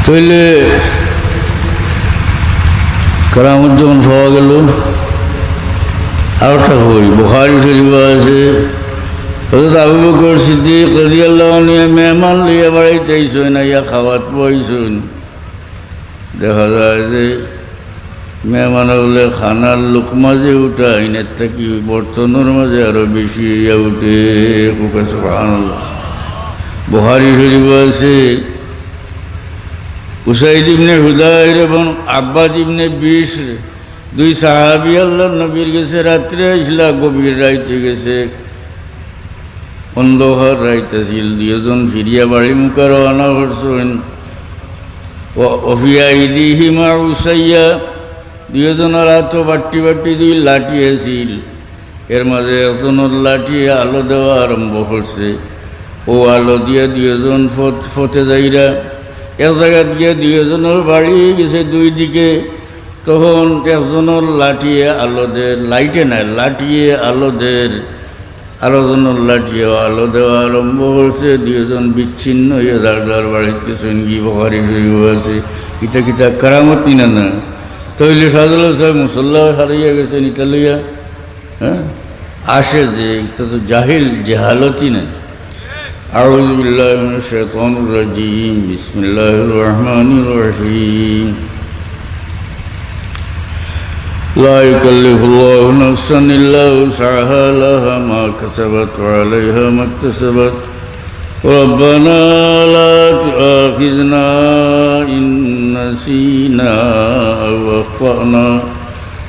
তাইলে কারামত যখন পাওয়া গেল, আরেকটা বই বুখারী শরীফে আছে, হযরত আবু বকর সিদ্দিক রাদিয়াল্লাহু আনহু মেহমান লইয়া বাড়িতে আইসেন, আইয়া খাওয়াত বইসেন। দেখা যায় যে মেহমান হলে খানার লোকমা যে উঠা আইনের থাকি বর্তনের মাঝে আরো বেশি ইয়া উঠে। সুবহানাল্লাহ। বুখারী শরীফে আছে উসাইদ ইবনে হুদায়র এবং আব্বাদ ইবনে বিশর দুই সাহাবী আল্লাহর নবীর কাছে রাত্রে আসলা, গভীর রাইতে গেছে, অন্ধকার রাইতে ছিল। দুজন ফিরিয়া বাড়ি মুখে রওনা করছেন। ওফিয়া ইদিহিমা উসাইয়া, দুজনের হাতে বাট্টি বাট্টি দুই লাঠি আছিল, এর মাঝে একজনের লাঠি আলো দেওয়া আরম্ভ করছে। ও আলো দিয়ে দুজন ফতে যাইরা এক জায়গাত গিয়ে দুজনের বাড়ি গেছে দুই দিকে। তখন একজনের লাঠিয়ে আলো দের, লাইটে নাই লাঠিয়ে আলো দের, আলোজনের লাঠিয়ে আলো দেওয়া আরম্ভ করছে। দুজন বিচ্ছিন্ন হয়ে যার বাড়িতে গেছেন। গিয়ে বুখারী শরীফ আছে। ইটা কিতা কারামত নিনা না তৈলে সাজল সাহেব মুসল্লা হারিয়ে গেছেন ইটা লইয়া। হ্যাঁ আসে যে এটা তো জাহিল জেহালতি না। أعوذ بالله من الشيطان الرجيم بسم الله الرحمن الرحيم لا يكلف الله نفسا إلا وسعها لها ما كسبت وعليها ما اكتسبت ربنا لا تؤاخذنا إن نسينا أو أخطأنا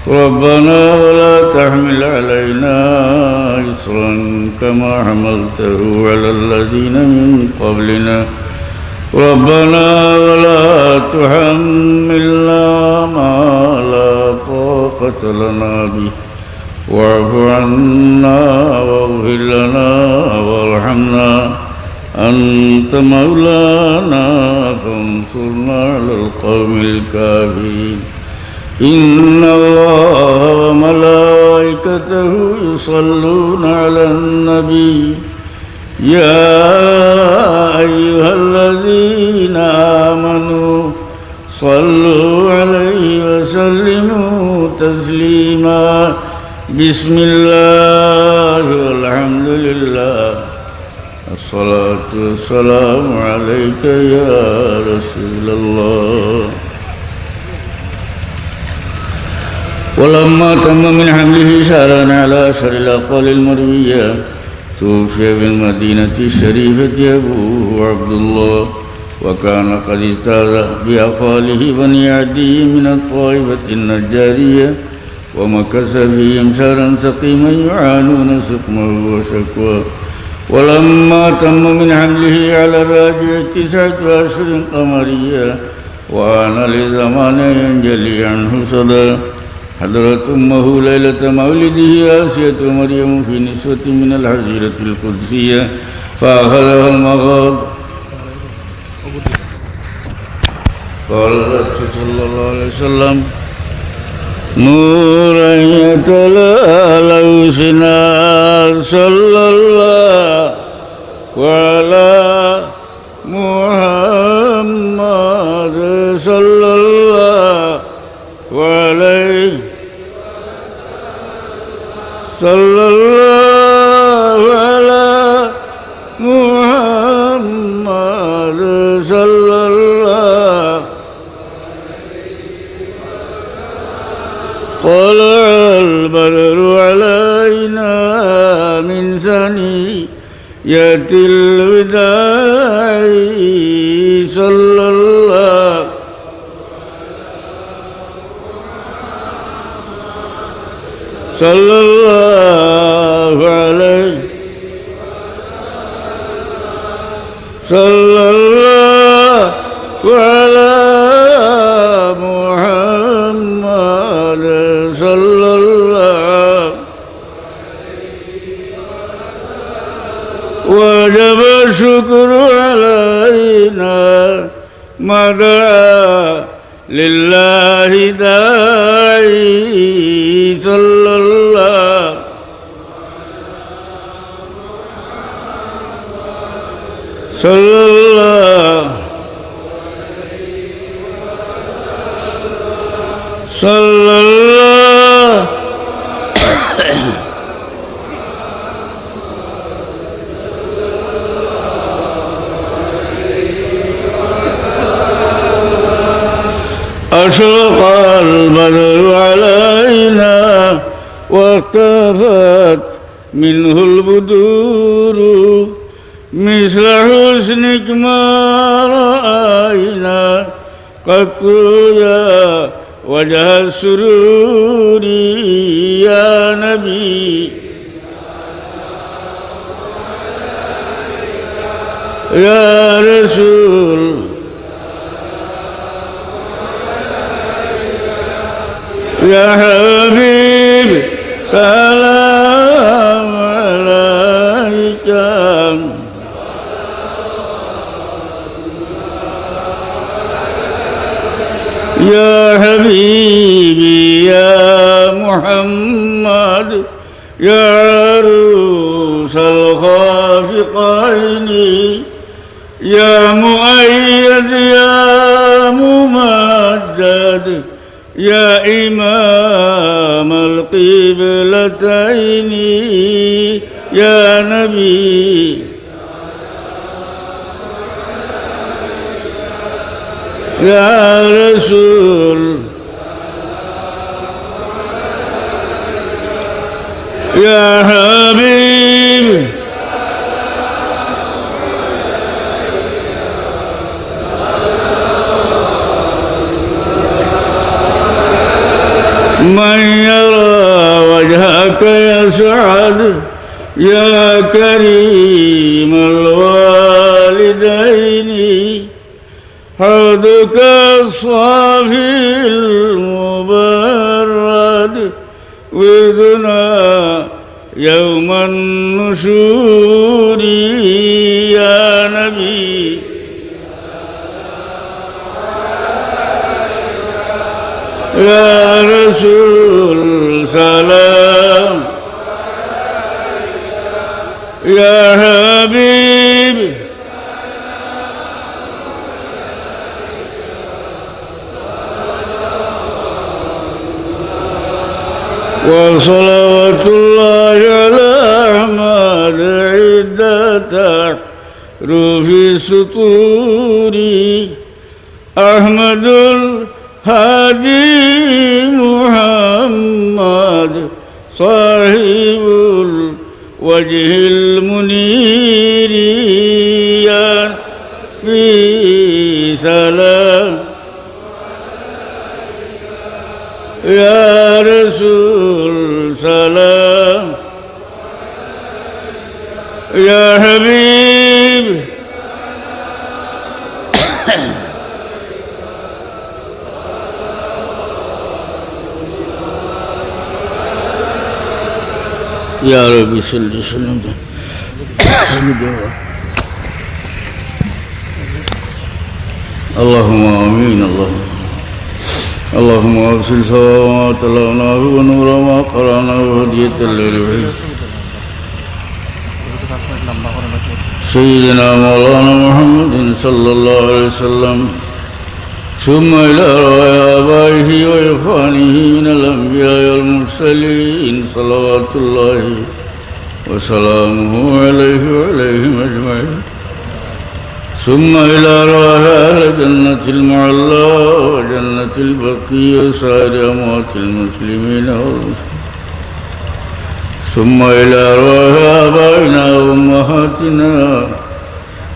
ربنا ولا تحمل علينا إصرا كما حملته على الذين من قبلنا ربنا ولا تحملنا ما لا طاقة لنا به واعف عنا واغفر لنا وارحمنا أنت مولانا فانصرنا على القوم الكافرين إن الله وملائكته يصلون على النبي يا أيها الذين آمنوا صلوا عليه وسلموا تسليما بسم الله والحمد لله الصلاة والسلام عليك يا رسول الله ولما تم من حمله شهرا على أشهر الأقوال المروية توفي بالمدينة الشريفة أبوه عبد الله وكان قد اجتاز بأخواله بني عدي من الطائفة النجارية ومكث فيهم شهرا سقيما يعانون سقمه وشكواه ولما تم من حمله على الراجع 9 أشهر قمرية وآن لزمان ينجلي عنه صدى حضرت أمه ليلة مولده آسية مريم في نسوة من الحجرة القدسية فأخذها المغاض قال الرسول صلى الله عليه وسلم نورا يتلألأ سنار صلى الله وعلى محمد صلى الله وعليه صلى الله على محمد صلى الله طلع البدر علينا من ثنيات الوداع صلى الله صلى الله عليه صلى الله على محمد صلى الله وجب الشكر علينا ما دعا لله داعي صلى الله صلى الله صلى الله أشرق البدر علينا واختفت منه البدور مثل حسنك ما رأينا قط يا وجه السرور يا نبي يا رسول يا حبيب سلام عليك يا حبيبي يا محمد يا عروس الخافقين يا مؤيد يا ممجد يا إمام القبلتين يا نبي يا رسول يا حبيب من يرى وجهك يسعد يا كريم الوالدين حوضك الصافي المبرد وذنا يوم النشور يا نبي يا رسول سلام يا حبيب وصلوات الله على أحمد عدة روف السطور أحمد الهادي محمد صاحب الوجه المنير يا في سلام يا رسول سلام يا حبيب يا ربي صل وسلم اللهم آمين اللهم أرسل سواء ما تلوناه ونور ما قرأناه وهدية للوحيد سيدنا مولانا محمد صلى الله عليه وسلم ثم إلى أرواح آبائه وإخوانه من الأنبياء والمرسلين صلوات الله وسلامه عليه وعليهم أجمعين ثم إلى أرواح أهل جنة المعلى وجنة البقيع وسائر أموات المسلمين والمسلمين ثم إلى أرواح آبائنا وأمهاتنا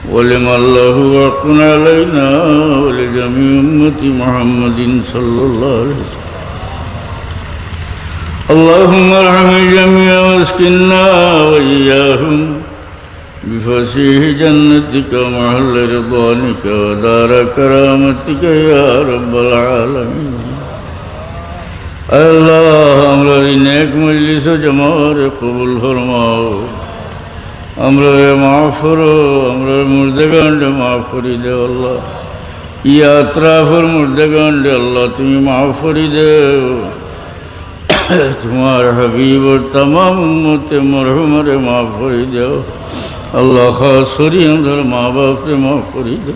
ولمن له حق علينا ولجميع أمة محمد صلى الله عليه وسلم اللهم ارحم الجميع واسكننا وإياهم بفسيح جنتك ومحل رضوانك ودار كرامتك يا رب العالمين اللہ ہمارے نیک مجلس و جماعت قبول فرماؤ ہمارے معاف کرو ہمارے مردگان معاف کری دے اللہ یہ اطراف اور مردگان اللہ تمہیں معاف کری دے تمہارے حبیب اور تمام امت مرحوم معاف کری دے اللہ خاص کری ہمارے ماں باپ سے معاف کری دے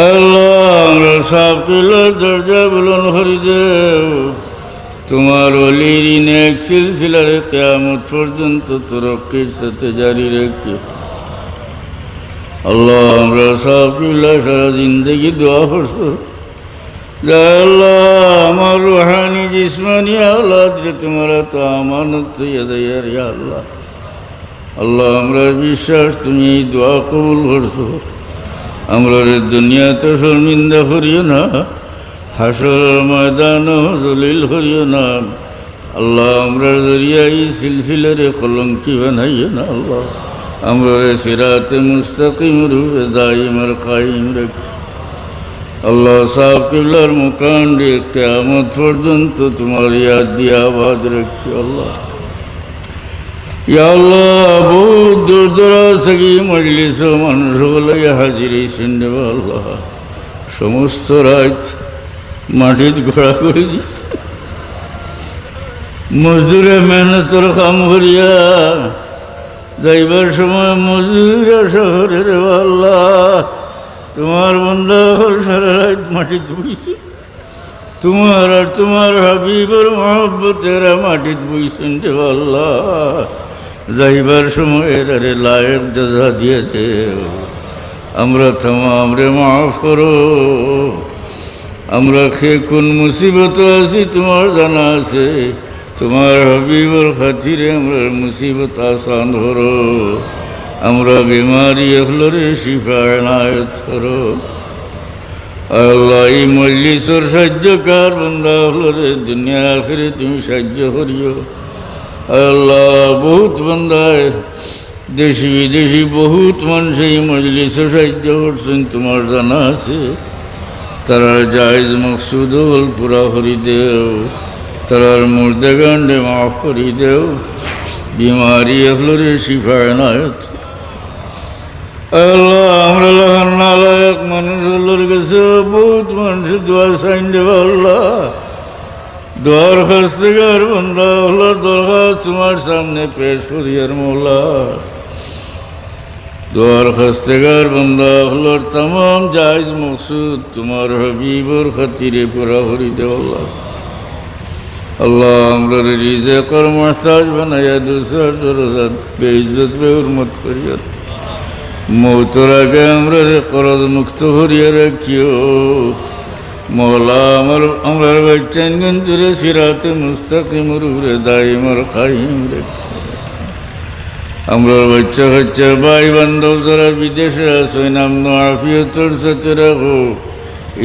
اللہ صاحب کے درجہ بلند کری دے তোমার ওলির নেক সিলসিলার কিয়ামত পর্যন্ত তরক্কির সাথে জারি রেখে আল্লাহ আমরা সাহাবুল্লাহ সারা জিন্দগি দোয়া করছো আল্লাহ আমার রুহানি জিসমানি আওলাদ রে তোমারা তো আমানত ইয়াদায়ার ইয়া আল্লাহ আল্লাহ আমরা বিশ্বাস তুমি এই দোয়া কবুল করছো আমরা দুনিয়াতে শর্মিন্দা করিও না হাসর ময়দানও জলিল করিও না আল্লাহ আমরা জরিয়া এই সিলসিলারে কলঙ্কি বানাইও না আল্লাহ আমরা সিরাতে মুস্তাকিম রূপে দাইম আর কায়েম রাখি আল্লাহ সাহেব কিবলার মুকান্ডে কিয়ামত পর্যন্ত তোমার ইয়াদ দিয়ে আবাদ রাখি আল্লাহ ইয়া আল্লাহ বহুত দূর দূরাজ থেকে মজলিস ও মানুষগুলো হাজিরি শুনবে আল্লাহ সমস্ত রাত মাটিত ঘোরা করে দিচ্ছে মজদুরে মেহনতর কাম করিয়া যাইবার সময় মজদুরা শহরের আল্লাহ তোমার বন্ধা হল সারা রাত মাটিত বইছে তোমার আর তোমার হাবিবর মহব্বতেরা মাটিত বইছেন রে আল্লাহ যাইবার সময় এরারে লায়েক জাযা দিয়েছে আমরা तमाम রে মাফ করো। আমরা খে কোন মুসিবত আছি তোমার জানা আছে, তোমার হাবিবর খাতিরে আমরা মুসিবত আসান করো। আমরা বিমারি এগুলোরে শিফা এনায়েত করো। আল্লাহ এই মজলিসর সাহায্যকার বান্দা হলরে দুনিয়া আখিরে তুমি সাহায্য করিও। আল্লাহ বহুত বান্দায় দেশি বিদেশি বহুত মানুষ এই মজলিসে সাহায্য করছেন তোমার জানা আছে। তারা জায়েজ মকসুদ হল পুরা করি দেও, তারার মুর্দে গান্ডে মাফ করি দেও, বিমারি এগুলোরে শিফা এনায়েত। আল্লাহ আমরা নালায়ক মানুষ আল্লাহর কাছে বহুত মানুষ দোয়া চাইন দেব। আল্লাহ দোয়ার খাস্তেগার বান্দা আল্লাহর দরখাস্ত তোমার সামনে পেশ করিয়ার মৌলা। দোয়ার খাস্তেগার বান্দা আল্লাহর तमाम জায়েজ মকসুদ তোমার হাবিবর খাতিরে পুরা করি দেও। আল্লাহ আল্লাহ আমরা রিজেকর মুহতাজ বানায়া দুসর দরজাত বেইজ্জত বেহুরমত করিয়া মৌতর আগে আমরা করজ মুক্ত করিয়া রাখিও। মৌলা আমরা বাচ্চান গঞ্জরে সিরাতে মুস্তাকিমর উপরে দাইমর খাইম রেখো। আমরা বাচ্চা কাচ্চা ভাই বান্ধব যারা বিদেশে আসো নাম আফিয়তর সাথে রাখো,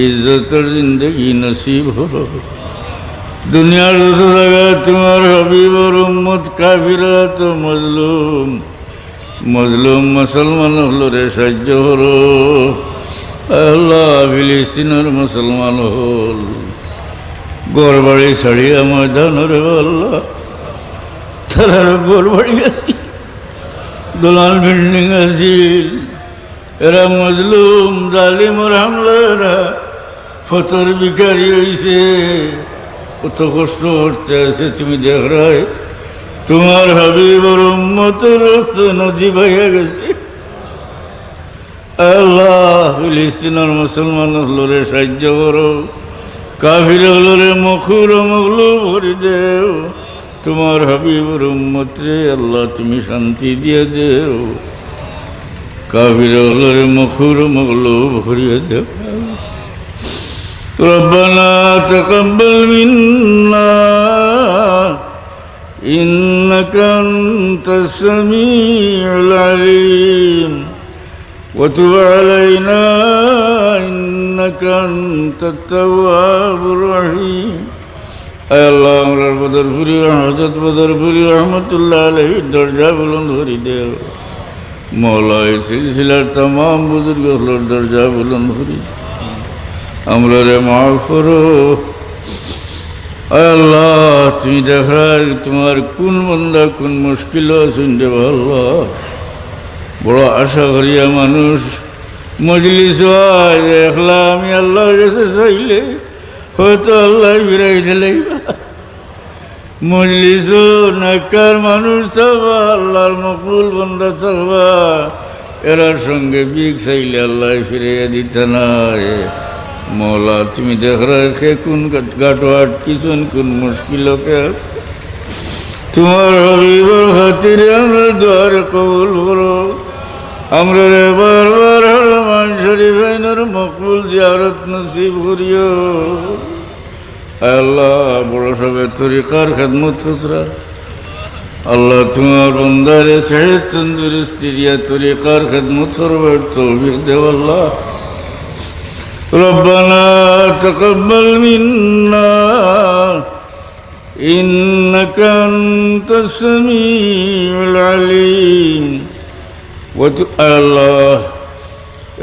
ইজ্জতর জিন্দগি নসিব হলো। দুনিয়ার যত জায়গায় তোমার হাবিবর উম্মত কাফিরা তো মজলুম মজলুম মুসলমান হলো রে সাহায্য হলো। আল্লাহ ফিলিস্তিনের মুসলমান হল গড় বাড়ি ছাড়িয়া ময়দান রে আল্লাহ তার গড় বাড়ি আছি দোলান বিল্ডিং আছিল। এরা মজলুম জালিমর হামলা এরা ফতর বিকারি হয়েছে, কত কষ্ট করতে আছে তুমি দেখ রায়। তোমার হাবিবর উম্মতের রক্ত নদী বহিয়া গেছে। আল্লাহ ফিলিস্তিনের মুসলমান হলরে সাহায্য করো, কাফির হলরে মখুর মগলু ভরি দেও। তোমার হাবিবর উম্মতরে আল্লাহ তুমি শান্তি দিয়ে দেও, কাফির হলরে মখুর মগলু ভরিয়ে দেও। রব্বানা তাকাব্বাল মিন্না إنك أنت السميع العليم وتب علينا إنك أنت التواب الرحيم। أي الله أمرار بدرপুরি হযরত বদরপুরি রহমতুল্লাহ আলাইহি দরজা বুলন্দ করে দেও। মওলা এই সিলসিলার तमाम বুজুর্গগুলোর দরজা বুলন্দ করে দেও। আমরারে মাফ করো। আল্লাহ তুমি দেখাই তোমার কোন বন্দা কোন মুশকিল শুনতে ভালো। বড় আশা করিয়া মানুষ মজলিস হয় একলা আমি আল্লাহর কাছে চাইলে হয়তো আল্লাহ ফিরাই দিলেই। মজলিস নাকার মানুষ থাকবা, আল্লাহর মকবুল বন্দা থাকবা, এরার সঙ্গে বিগ চাইলে আল্লাহ ফিরাইয়া দিতে নাই। মৌলা তুমি দেখ রাখে কোন গাটওয়াট কিচন কোন মুশকিল আছে তোমার হাবিবর খাতিরে আমরা দুয়ারে কবুল করো। আমরা বারবার রহমান শরীফ আইনের মকবুল জিয়ারত নসিব করিও। আল্লাহ বড় সবে তরিকার খেদমত খুচরা আল্লাহ তোমার বন্দারে সেহত তন্দুরস্তি দিয়া তরিকার খেদমত করবার তৌফিক দেও। আল্লাহ ربنا تقبل منا إنك أنت السميع العليم আল্লাহ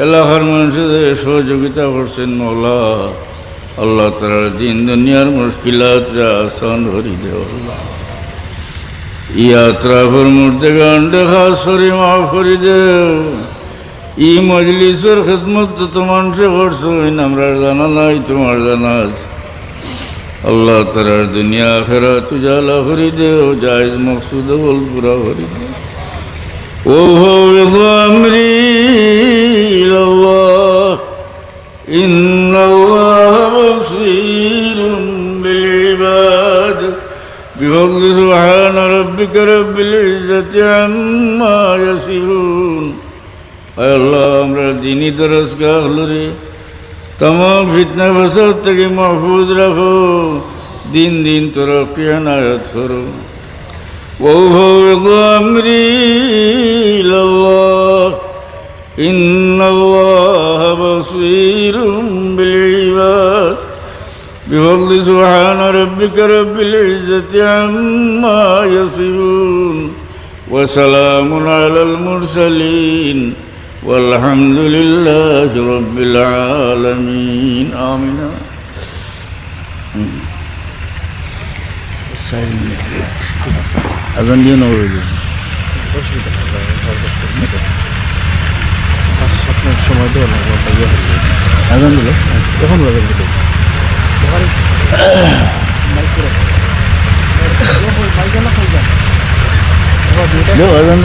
এলাকার মানুষদের সহযোগিতা করছেন মৌলা। আল্লাহ তার দিন দুনিয়ার মুশকিলাতরা আসান করি দেও। আল্লাহ ইয়াত্রা ফর মুর্দে গান্ডে খাস করি মাফ করি দেও। ই মজলিসের খিদমত তো মানুষে করছো আমরা জানা নাই, তোমার জানা আছে। আল্লাহ তার দুনিয়া আখিরাত উজালা করি দেও, জায়েজ মকসুদ বল পুরা করি দেও। ও আমরি ইলাল্লাহ ইন্নাল্লাহ বাসীরুম বিল ইবাদ বিফضل সুবহান রাব্বিকা রাব্বিল ইজ্জাতি আম্মা ইয়াসিফুন আয় আল্লাহ আমরা দিনই দরজগাহ হলো রে तमाम फितना फसाद तक महफूज रखो दिन दिन तरक्की अनायत करो वहुवा अमरी इल्लल्लाह इन्नल्लाह बसीरुम बिल इबाद बिफضل सुब्हान रब्बिक रब्बिल इज्जति अम्मा यसिफून व सलामुन अलल मुरसलीन والحمد لله رب العالمين آمين أذن دي نور সময় দেওয়া লাগবে أذن দিল কখন লাগবে أذن